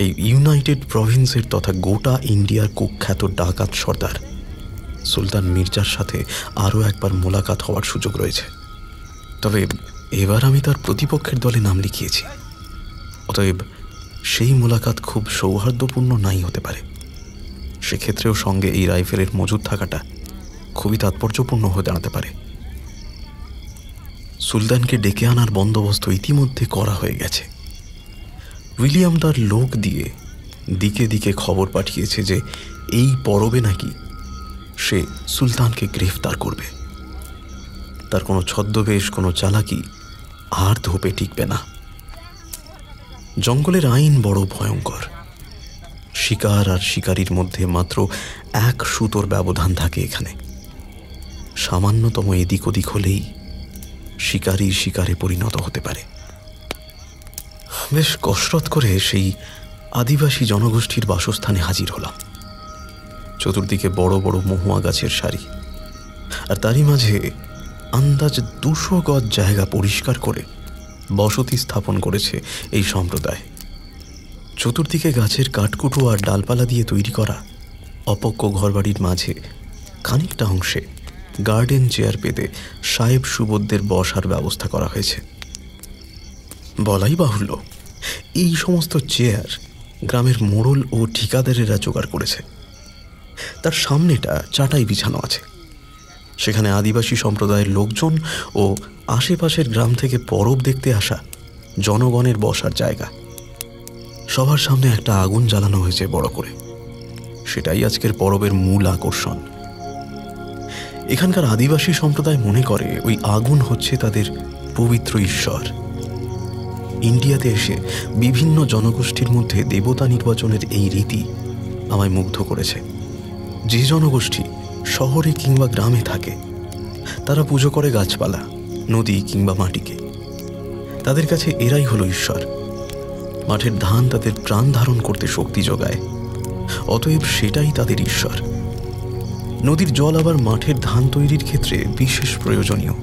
[SPEAKER 4] এই ইউনাইটেড প্রভিন্সের তথা গোটা ইন্ডিয়ার কুখ্যাত ডাকাত সর্দার সুলতান মির্জার সাথে আরও একবার মোলাকাত হওয়ার সুযোগ রয়েছে। তবে এবার আমি তার প্রতিপক্ষের দলে নাম লিখিয়েছি, অতএব সেই মোলাকাত খুব সৌহার্দ্যপূর্ণ নাই হতে পারে। সেক্ষেত্রেও সঙ্গে এই রাইফেলের মজুদ থাকাটা খুবই তাৎপর্যপূর্ণ হয়ে দাঁড়াতে পারে। সুলতানকে ডেকে আনার বন্দোবস্ত ইতিমধ্যে করা হয়ে গেছে। উইলিয়াম তার লোক দিয়ে দিকে দিকে খবর পাঠিয়েছে যে এই পরবে নাকি সে সুলতানকে গ্রেফতার করবে। তার কোনো ছদ্মবেশ, কোনো চালাকি আর ধোপে টিকবে না। জঙ্গলের আইন বড় ভয়ঙ্কর। শিকার আর শিকারীর মধ্যে মাত্র 1 সুতোর ব্যবধান থাকে এখানে। সামান্যতম এদিক ওদিক হলেই শিকারী শিকারে পরিণত হতে পারে। বেশ কসরত করে সেই আদিবাসী জনগোষ্ঠীর বাসস্থানে হাজির হলাম। চতুর্দিকে বড় বড় মহুয়া গাছের সারি, আর তারই মাঝে আন্দাজ 200 গজ জায়গা পরিষ্কার করে বসতি স্থাপন করেছে এই সম্প্রদায়। চতুর্দিকে গাছের কাঠকুটো আর ডালপালা দিয়ে তৈরি করা অপক্ষ ঘরবাড়ির মাঝে খানিকটা অংশে গার্ডেন চেয়ার পেতে সাহেব সুবোধদের বসার ব্যবস্থা করা হয়েছে। বলাই বাহুল্য, এই সমস্ত চেয়ার গ্রামের মোড়ল ও ঠিকাদারেরা জোগাড় করেছে। তার সামনেটা চাটাই বিছানো আছে। সেখানে আদিবাসী সম্প্রদায়ের লোকজন ও আশেপাশের গ্রাম থেকে পরব দেখতে আসা জনগণের বসার জায়গা। সবার সামনে একটা আগুন জ্বালানো হয়েছে বড় করে। সেটাই আজকের পরবের মূল আকর্ষণ। এখানকার আদিবাসী সম্প্রদায় মনে করে ওই আগুন হচ্ছে তাদের পবিত্র ঈশ্বর। ইন্ডিয়াতে এসে বিভিন্ন জনগোষ্ঠীর মধ্যে দেবতা নির্বাচনের এই রীতি আমায় মুগ্ধ করেছে। যে জনগোষ্ঠী শহরে কিংবা গ্রামে থাকে তারা পুজো করে গাছপালা, নদী কিংবা মাটিকে। তাদের কাছে এরাই হলো ঈশ্বর। মাঠের ধান তাদের প্রাণ ধারণ করতে শক্তি যোগায়, অতএব সেটাই তাদের ঈশ্বর। নদীর জল আবার মাঠের ধান তৈরির ক্ষেত্রে বিশেষ প্রয়োজনীয়,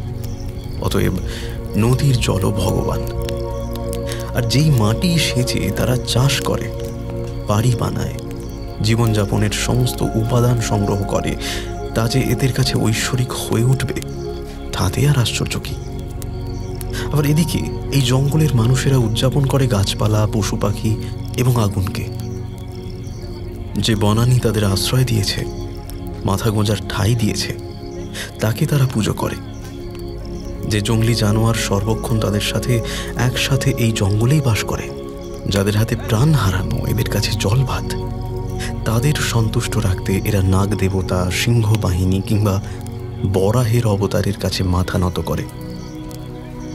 [SPEAKER 4] অতএব নদীর জলও ভগবান। আর যেই মাটি সেচে তারা চাষ করে, বাড়ি বানায়, জীবনযাপনের সমস্ত উপাদান সংগ্রহ করে, তা যে এদের কাছে ঐশ্বরিক হয়ে উঠবে তাতে আর আশ্চর্য কি। আবার এদিকে এই জঙ্গলের মানুষেরা উদযাপন করে গাছপালা, পশু পাখি এবং আগুনকে। যে বনানী তাদের আশ্রয় দিয়েছে, মাথা গোঁজার ঠাঁই দিয়েছে, তাকে তারা পুজো করে। যে জঙ্গলি জানোয়ার সর্বক্ষণ তাদের সাথে একসাথে এই জঙ্গলেই বাস করে, যাদের হাতে প্রাণ হারানো এদের কাছে জল ভাত, তাদের সন্তুষ্ট রাখতে এরা নাগ দেবতা, সিংহ বাহিনী কিংবা বরাহের অবতারের কাছে মাথা নত করে।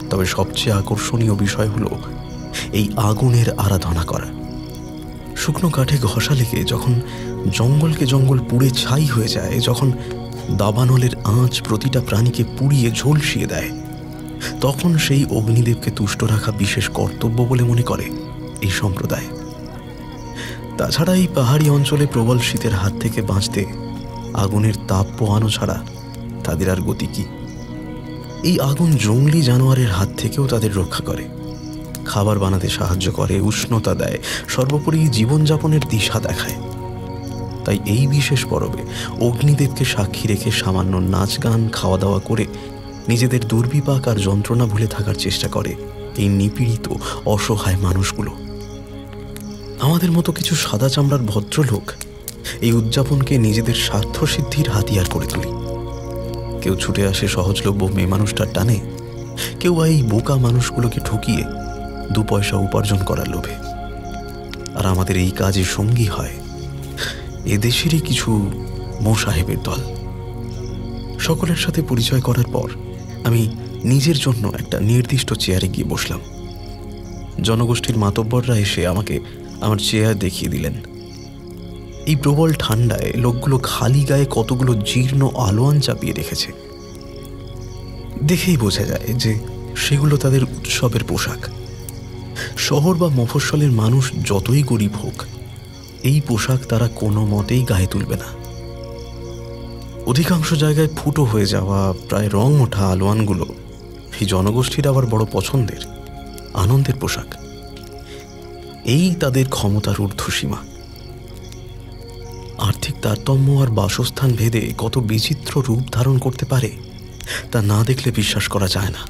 [SPEAKER 4] তবে সবচেয়ে আকর্ষণীয় বিষয় হলো এই আগুনের আরাধনা করা। শুকনো কাঠে ঘষা লেগে যখন জঙ্গলকে জঙ্গল পুড়ে ছাই হয়ে যায়, যখন দাবানলের আঁচ প্রতিটা প্রাণীকে পুড়িয়ে ঝলসিয়ে দেয়, তখন সেই অগ্নিদেবকে তুষ্ট রাখা বিশেষ কর্তব্য বলে মনে করে এই সম্প্রদায়। তাছাড়া এই পাহাড়ি অঞ্চলে প্রবল শীতের হাত থেকে বাঁচতে আগুনের তাপ পোহানো ছাড়া তাদের আর গতি কি। এই আগুন জঙ্গলি জানোয়ারের হাত থেকেও তাদের রক্ষা করে, খাবার বানাতে সাহায্য করে, উষ্ণতা দেয়, সর্বোপরি জীবনযাপনের দিশা দেখায়। তাই এই বিশেষ পরবে অগ্নিদেবকে সাক্ষী রেখে সামান্য নাচ গান খাওয়া দাওয়া করে নিজেদের দুর্বিপাক আর যন্ত্রণা ভুলে থাকার চেষ্টা করে এই নিপীড়িত অসহায় মানুষগুলো। আমাদের মতো কিছু সাদা চামড়ার ভদ্রলোক এই উদযাপনকে নিজেদের স্বার্থসিদ্ধির হাতিয়ার করে তুলি। কেউ ছুটে আসে সহজলভ্য মেয়ে মানুষটার টানে, কেউ বা এই বোকা মানুষগুলোকে ঠকিয়ে 2 পয়সা উপার্জন করার লোভে। আর আমাদের এই কাজে সঙ্গী হয় এদেশেরই কিছু মোসাহেবের দল। সকলের সাথে পরিচয় করার পর আমি নিজের জন্য একটা নির্দিষ্ট চেয়ারে গিয়ে বসলাম। জনগোষ্ঠীর মাতব্বররা এসে আমাকে আমার চেয়ার দেখিয়ে দিলেন। এই প্রবল ঠান্ডায় লোকগুলো খালি গায়ে কতগুলো জীর্ণ আলোয়ান চাপিয়ে রেখেছে। দেখেই বোঝা যায় যে সেগুলো তাদের উৎসবের পোশাক। শহর বা মফস্বলের মানুষ যতই গরিব হোক, এই পোশাক তারা কোনো মতেই গায়ে তুলবে না। অধিকাংশ জায়গায় ফুটো হয়ে যাওয়া প্রায় রং ওঠা আলোয়ানগুলো এই জনগোষ্ঠীর আবার বড় পছন্দের, আনন্দের পোশাক। এই তাদের ক্ষমতার ঊর্ধ্বসীমা। আর্থিক তারতম্য আর বাসস্থান ভেদে কত বিচিত্র রূপ ধারণ করতে পারে তা না দেখলে বিশ্বাস করা যায় না।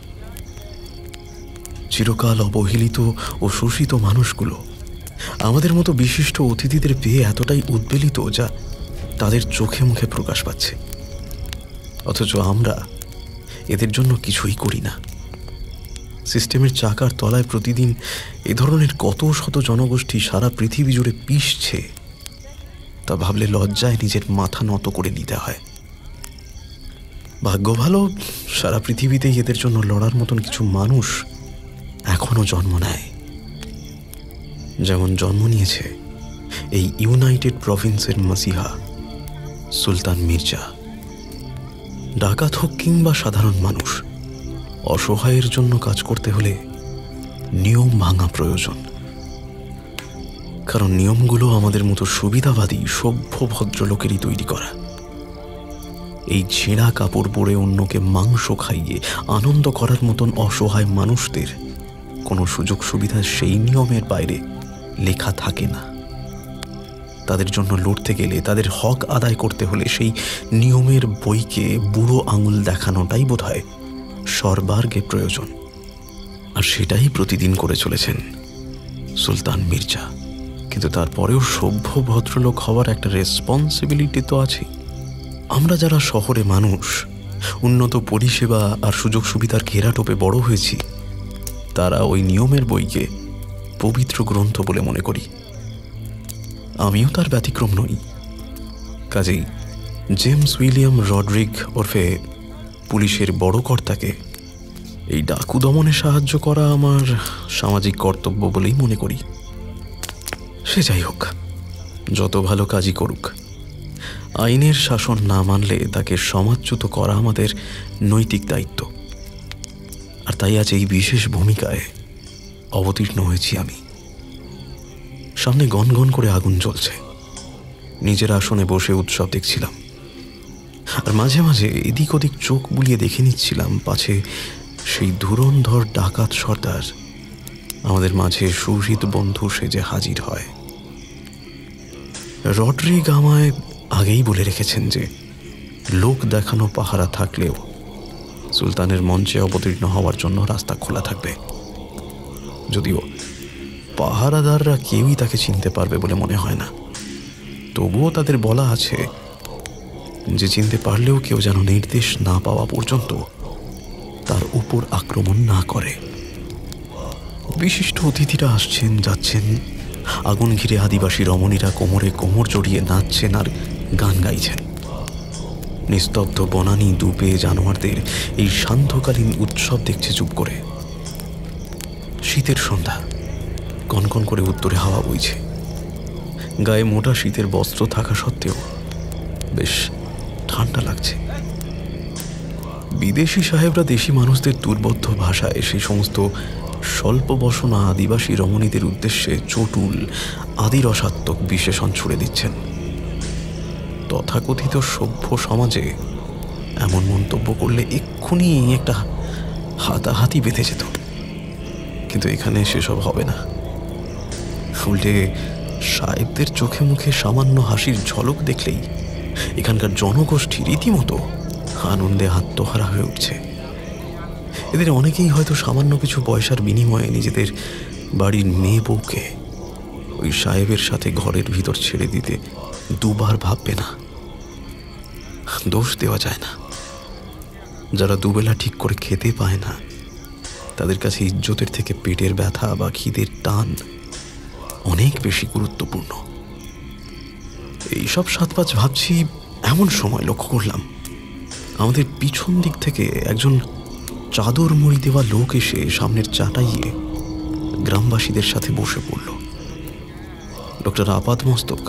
[SPEAKER 4] চিরকাল অবহেলিত ও শোষিত মানুষগুলো আমাদের মতো বিশিষ্ট অতিথিদের পেয়ে এতটাই উদ্বেলিত যা তাদের চোখে মুখে প্রকাশ পাচ্ছে, অথচ আমরা এদের জন্য কিছুই করি না। সিস্টেমের চাকার তলায় প্রতিদিন এ ধরনের কত শত জনগোষ্ঠী সারা পৃথিবী জুড়ে পিষছে তা ভাবলে লজ্জায় নিজের মাথা নত করে নিতে হয়। ভাগ্য ভালো, সারা পৃথিবীতেই এদের জন্য লড়ার মতন কিছু মানুষ এখনো জন্ম নেয়, যেমন জন্ম নিয়েছে এই ইউনাইটেড প্রভিন্সের মাসিহা সুলতান মির্জা। ডাকাত হোক কিংবা সাধারণ মানুষ, অসহায়ের জন্য কাজ করতে হলে নিয়ম ভাঙা প্রয়োজন। কারণ নিয়মগুলো আমাদের মতো সুবিধাবাদী সভ্য ভদ্রলোকেরই তৈরি করা। এই ছেঁড়া কাপড় পরে অন্যকে মাংস খাইয়ে আনন্দ করার মতন অসহায় মানুষদের কোনো সুযোগ সুবিধা সেই নিয়মের বাইরে লেখা থাকে না। তাদের জন্য লড়তে গেলে, তাদের হক আদায় করতে হলে সেই নিয়মের বইকে বুড়ো আঙুল দেখানোটাই বোধহয় সর্বার্গে প্রয়োজন। আর সেটাই প্রতিদিন করে চলেছেন সুলতান মির্জা। কিন্তু তারপরেও সভ্য ভদ্রলোক হওয়ার একটা রেসপন্সিবিলিটি তো আছে। আমরা যারা শহরে মানুষ, উন্নত পরিষেবা আর সুযোগ সুবিধার ঘেরাটোপে বড় হয়েছি, তারা ওই নিয়মের বইকে পবিত্র গ্রন্থ বলে মনে করি। আমিও তার ব্যতিক্রম নই। কাজেই জেমস উইলিয়াম রডরিক ওরফে পুলিশের বড় কর্তাকে এই ডাকু দমনে সাহায্য করা আমার সামাজিক কর্তব্য বলেই মনে করি। সে যাই হোক, যত ভালো কাজই করুক, আইনের শাসন না মানলে তাকে সমাজচ্যুত করা আমাদের নৈতিক দায়িত্ব। আর তাই আজ এই বিশেষ ভূমিকায় অবতীর্ণ হয়েছি আমি। সামনে গনগন করে আগুন জ্বলছে, নিজের আসনে বসে উৎসব দেখছিলাম। আর মাঝে মাঝে এদিক ওদিক চোখ বুলিয়ে দেখে নিচ্ছিলাম পাছে সেই ধুরন্ধর ডাকাত সর্দার আমাদের মাঝে সুহৃদ বন্ধু সেজে হাজির হয়। রডরিক আমায় আগেই বলে রেখেছেন যে লোক দেখানো পাহারা থাকলেও সুলতানের মঞ্চে অবতীর্ণ হওয়ার জন্য রাস্তা খোলা থাকবে। যদিও পাহারাদাররা কেউই তাকে চিনতে পারবে বলে মনে হয় না, তবুও তাদের বলা আছে যে চিনতে পারলেও কেউ যেন নির্দেশ না পাওয়া পর্যন্ত তার উপর আক্রমণ না করে। বিশিষ্ট অতিথিরা আসছেন যাচ্ছেন, আগুন ঘিরে আদিবাসী রমণীরা কোমরে কোমর জড়িয়ে নাচছেন আর গান গাইছেন। নিস্তব্ধ বনানী দুপে জানোয়ারদের এই সান্ধ্যকালীন উৎসব দেখছে চুপ করে। শীতের সন্ধ্যা, কনকন করে উত্তরে হাওয়া বইছে। গায়ে মোটা শীতের বস্ত্র থাকা সত্ত্বেও বেশ ঠান্ডা লাগছে। বিদেশি সাহেবরা দেশি মানুষদের দুর্বোধ্য ভাষায় সেই সমস্ত স্বল্প বসনা আদিবাসী রমণীদের উদ্দেশ্যে চটুল আদি রসাত্মক বিশেষণ ছুড়ে দিচ্ছেন। তথাকথিত সভ্য সমাজে এমন মন্তব্য করলে এক্ষুনি একটা হাতাহাতি বেঁধে যেত। কিন্তু এখানে সেসব হবে না। উল্টে সাহেবদের চোখে মুখে সামান্য হাসির ঝলক দেখলেই এখানকার জনগোষ্ঠী রীতিমতো আনন্দে আত্মহারা হয়ে উঠছে। এদের অনেকেই হয়তো সামান্য কিছু পয়সার বিনিময়ে নিজেদের বাড়ির মেয়ে বউকে ওই সাহেবের সাথে ঘরের ভিতর ছেড়ে দিতে দুবার ভাববে না। দোষ দেওয়া যায় না। যারা দুবেলা ঠিক করে খেতে পায় না, তাদের কাছে ইজ্জতের থেকে পেটের ব্যথা বা খিদের টান অনেক বেশি গুরুত্বপূর্ণ। এইসব সাতপাঁচ ভাবছি, এমন সময় লক্ষ্য করলাম আমাদের পিছন দিক থেকে একজন চাদর মুড়ি দেওয়া লোক এসে সামনের চাটাইয়ে গ্রামবাসীদের সাথে বসে পড়ল। লোকটার আপাদমস্তক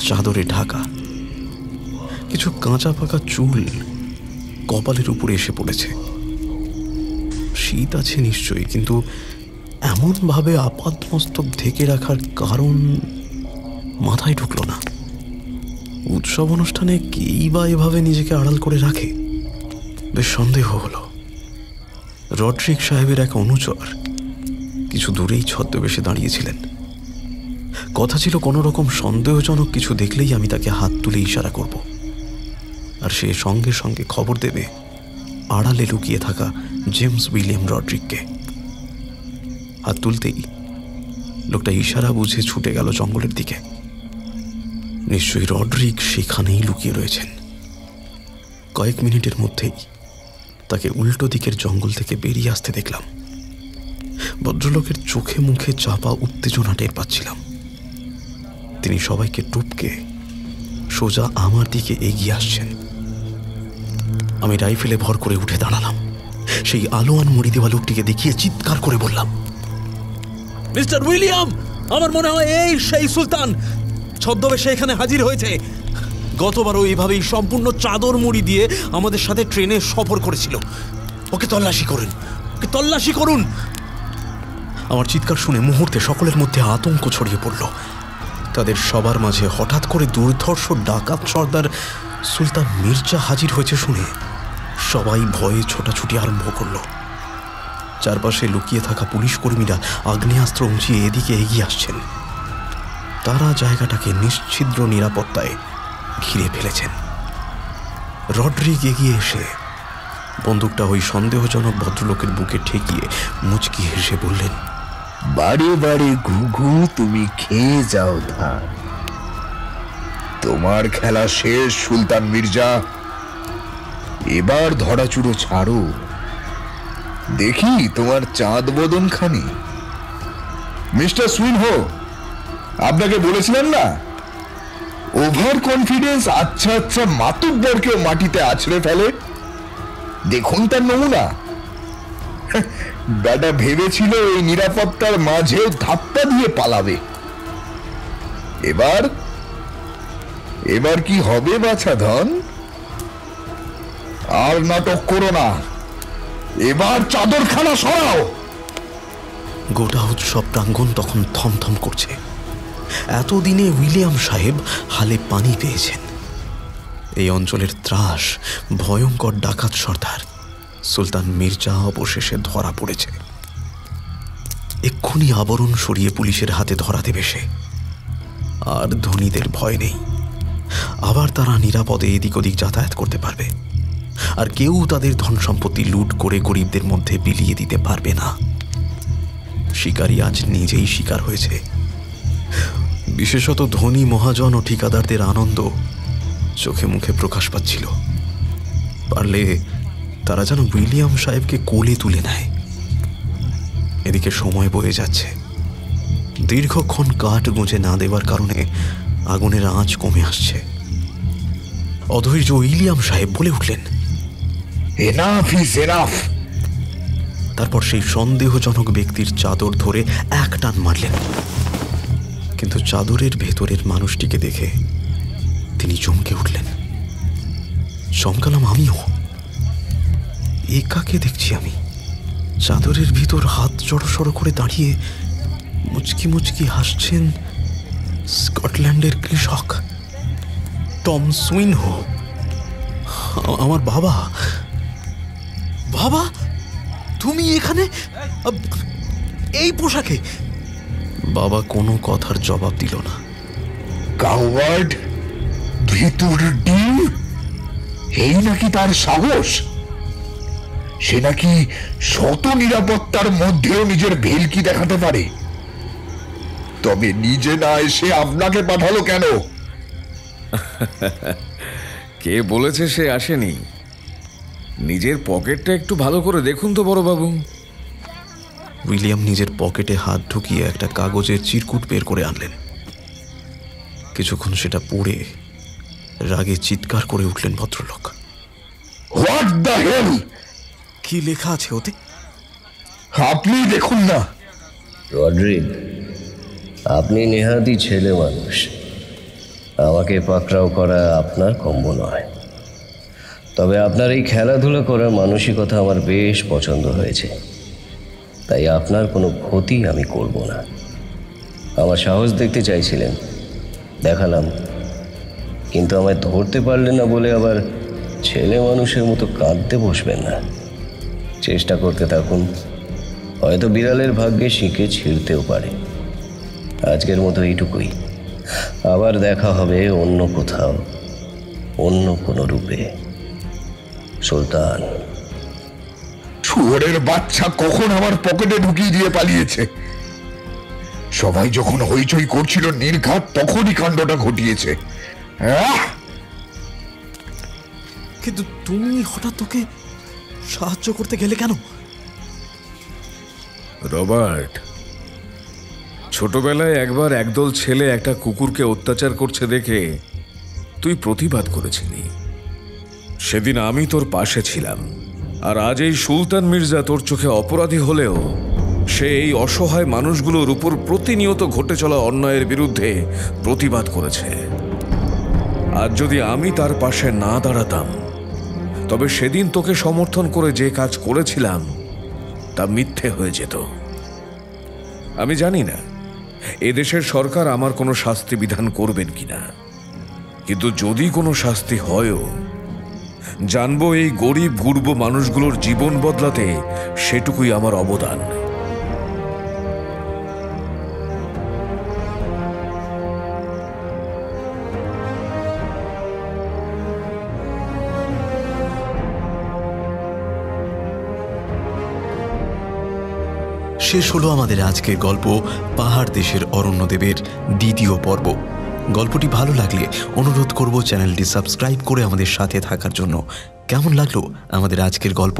[SPEAKER 4] চাদরে ঢাকা, কিছু কাঁচা পাকা চুল কপালের উপরে এসে পড়েছে। শীত আছে নিশ্চয়ই, কিন্তু এমনভাবে আপাদমস্তক ঢেকে রাখার কারণ মাথায় ঢুকল না। উৎসব অনুষ্ঠানে কেই বা এভাবে নিজেকে আড়াল করে রাখে? বেশ সন্দেহ হলো। রড্রিক সাহেবের এক অনুচর কিছু দূরেই ছদ্মবেশে দাঁড়িয়েছিলেন। কথা ছিল কোনো রকম সন্দেহজনক কিছু দেখলেই আমি তাকে হাত তুলে ইশারা করব, আর সে সঙ্গে সঙ্গে খবর দেবে আড়ালে লুকিয়ে থাকা জেমস উইলিয়াম রড্রিককে। হাত তুলতেই লোকটা ইশারা বুঝে ছুটে গেল জঙ্গলের দিকে। নিশ্চয়ই রড্রিক সেখানেই লুকিয়ে রয়েছেন। কয়েক মিনিটের মধ্যেই তাকে উল্টো দিকের জঙ্গল থেকে বেরিয়ে আসতে দেখলাম। ভদ্রলোকের চোখে মুখে চাপা উত্তেজনা টের পাচ্ছিলাম। তিনি সবাইকে টপকে সোজা আমার দিকে এগিয়ে আসছেন। আমি রাইফেলে ভর করে উঠে দাঁড়ালাম। সেই আলোয়ান মুড়ি দেওয়া লোকটিকে দেখিয়ে চিৎকার করে বললাম,
[SPEAKER 3] মিস্টার উইলিয়াম, আমার মনে হয় এই সেই সুলতান ছদ্মবেশে এখানে হাজির হয়েছে। গতবারও এইভাবেই সম্পূর্ণ চাদর মুড়ি দিয়ে আমাদের সাথে ট্রেনে সফর করেছিল। ওকে তল্লাশি করুন, ওকে তল্লাশি করুন।
[SPEAKER 4] আমার চিৎকার শুনে মুহূর্তে সকলের মধ্যে আতঙ্ক ছড়িয়ে পড়ল। তাদের সবার মাঝে হঠাৎ করে দুর্ধর্ষ ডাকাত সর্দার সুলতান মির্জা হাজির হয়েছে শুনে সবাই ভয়ে ছোটাছুটি আরম্ভ করল। চারপাশে লুকিয়ে থাকা পুলিশ কর্মীরা আগ্নেয়াস্ত্র উঁচিয়ে এদিকে এগিয়ে আসছেন। তারা জায়গাটাকে নিশ্ছিদ্র নিরাপত্তায় ঘিরে ফেলেছেন। রড্রিক এগিয়ে এসে বন্দুকটা ওই সন্দেহজনক ভদ্রলোকের বুকে ঠেকিয়ে মুচকি হেসে বললেন,
[SPEAKER 1] বাড়ি বাড়ি ঘুঘু তুমি খেয়ে যাও ধান। তোমার খেলা শেষ সুলতান মির্জা, এবার ধরাচুরো ছাড়ো, দেখি তোমার চাঁদ বদন খানি। মিস্টার সুইনহো, আপনাকে বলেছিলেন না, ওভার কনফিডেন্স আচ্ছা আচ্ছা মাতুব্বরকেও মাটিতে আছড়ে ফেলে। দেখুন তার নমুনা। বেটা ভেবেছিল এই নিরাপত্তার মাঝেও ধাপ্পা দিয়ে পালাবে। এবার এবার কি হবে বাছা ধন? আর নাটক করো না, এবার চাদরখানা সরাও।
[SPEAKER 4] গোটা উৎসব প্রাঙ্গণ তখন থমথম করছে। এতদিনে উইলিয়াম সাহেব হালে পানি পেয়েছেন। এই অঞ্চলের ত্রাস ভয়ঙ্কর ডাকাত সর্দার সুলতান মির্জা অবশেষে ধরা পড়েছে। এক্ষুনি আবরণ সরিয়ে পুলিশের হাতে ধরা দেবে সে। আর ধনীদের ভয় নেই, আবার তারা নিরাপদে এদিক ওদিক যাতায়াত করতে পারবে। আর কেউ তাদের ধন সম্পত্তি লুট করে গরিবদের মধ্যে বিলিয়ে দিতে পারবে না। শিকারী আজ নিজেই শিকার হয়েছে। বিশেষত ধনী মহাজন ও ঠিকাদারদের আনন্দ চোখে মুখে প্রকাশ পাচ্ছিল। পারলে তারা যেন উইলিয়াম সাহেবকে কোলে তুলে নেয়। এদিকে সময় বয়ে যাচ্ছে। দীর্ঘক্ষণ কাঠ গুঁজে না দেওয়ার কারণে আগুনের আঁচ কমে আসছে। অধৈর্য উইলিয়াম সাহেব বলে উঠলেন,
[SPEAKER 1] এনাফ ইজ এনাফ।
[SPEAKER 4] তারপর সেই সন্দেহজনক ব্যক্তির চাদর ধরে এক টান মারলেন। কিন্তু চাদরের ভেতরের মানুষটিকে দেখে তিনি চমকে উঠলেন। চমকালাম আমিও। একাকে দেখছি আমি? চাদরের ভিতর হাত জড়সড় করে দাঁড়িয়ে মুচকি মুচকি হাসছেন স্কটল্যান্ডের কৃষক টম সুইনহো, আমার বাবা।
[SPEAKER 3] বাবা, তুমি এখানে এই পোশাকে?
[SPEAKER 4] বাবা কোনো কথার জবাব দিল না।
[SPEAKER 1] কাওয়ার্ড, ভিতর ডিম, এই নাকি তার সাহস? সে নাকি শত নিরাপত্তার মধ্যেও নিজের ভেলকি দেখাতে পারে। তবে নিজে না এসে আপনাকে পাঠালো কেন?
[SPEAKER 2] কে বলেছে সে আসেনি? নিজের পকেটটা একটু ভালো করে দেখুন তো বড়বাবু।
[SPEAKER 4] উইলিয়াম নিজের পকেটে হাত ঢুকিয়ে একটা কাগজের চিরকুট বের করে আনলেন। কিছুক্ষণ সেটা পড়ে রাগে চিৎকার করে উঠলেন ভদ্রলোক।
[SPEAKER 1] What the hell?
[SPEAKER 3] কি লেখা আছে ওতে?
[SPEAKER 1] আপনি দেখুন না।
[SPEAKER 9] রড্রিক, আপনি নেহাতি ছেলে মানুষ। আমাকে পাকড়াও করা আপনার কম্ব নয়। তবে আপনার এই খেলাধুলা করার মানসিকতা আমার বেশ পছন্দ হয়েছে। তাই আপনার কোনো ক্ষতি আমি করব না। আমার সাহস দেখতে চাইছিলেন, দেখালাম। কিন্তু আমায় ধরতে পারলেন না বলে আবার ছেলে মানুষের মতো কাঁদতে বসবেন না। চেষ্টা করতে থাকুন, হয়তো বিড়ালের ভাগ্যে শিখে ছিঁড়তেও পারে। আজকের মতো এইটুকুই। আবার দেখা হবে অন্য কোথাও, অন্য কোনো রূপে। সুলতান।
[SPEAKER 1] শুয়োরের বাচ্চা কখন আমার পকেটে ঢুকিয়ে দিয়ে পালিয়েছে? সবাই যখন হইচই করছিল নির্ঘাত, তখনই কাণ্ডটা ঘটিয়েছে।
[SPEAKER 3] কিন্তু তুমি হঠাৎ তোকে সাহায্য করতে গেলে কেন?
[SPEAKER 2] রবার্ট, ছোটবেলায় একবার একদল ছেলে একটা কুকুরকে অত্যাচার করছে দেখে তুই প্রতিবাদ করেছিলি। সেদিন আমি তোর পাশে ছিলাম। আর আজ এই সুলতান মির্জা তোর চোখে অপরাধী হলেও সে এই অসহায় মানুষগুলোর উপর প্রতিনিয়ত ঘটে চলা অন্যায়ের বিরুদ্ধে প্রতিবাদ করেছে। আজ যদি আমি তার পাশে না দাঁড়াতাম, তবে সেদিন তোকে সমর্থন করে যে কাজ করেছিলাম তা মিথ্যে হয়ে যেত। আমি জানি না এদেশের সরকার আমার কোনো শাস্তি বিধান করবেন কিনা, কিন্তু যদি কোনো শাস্তি হয়ও, জানবো এই গরিব গুরব মানুষগুলোর জীবন বদলাতে সেটুকুই আমার অবদান।
[SPEAKER 4] শেষ হলো আমাদের আজকের গল্প পাহাড় দেশের অরণ্যদেবের দ্বিতীয় পর্ব। গল্পটি ভালো লাগলে অনুরোধ করব চ্যানেলটি সাবস্ক্রাইব করে আমাদের সাথে থাকার জন্য। কেমন লাগলো আমাদের আজকের গল্প?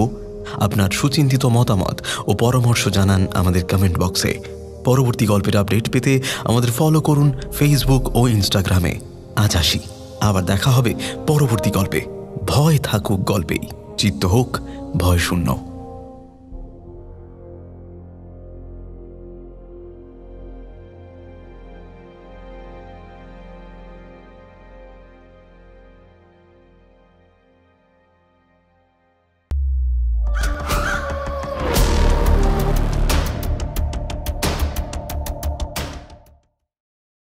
[SPEAKER 4] আপনার সুচিন্তিত মতামত ও পরামর্শ জানান আমাদের কমেন্ট বক্সে। পরবর্তী গল্পের আপডেট পেতে আমাদের ফলো করুন ফেসবুক ও ইনস্টাগ্রামে। আজ আসি, আবার দেখা হবে পরবর্তী গল্পে। ভয় থাকুক গল্পেই, চিত্ত হোক ভয় শূন্য।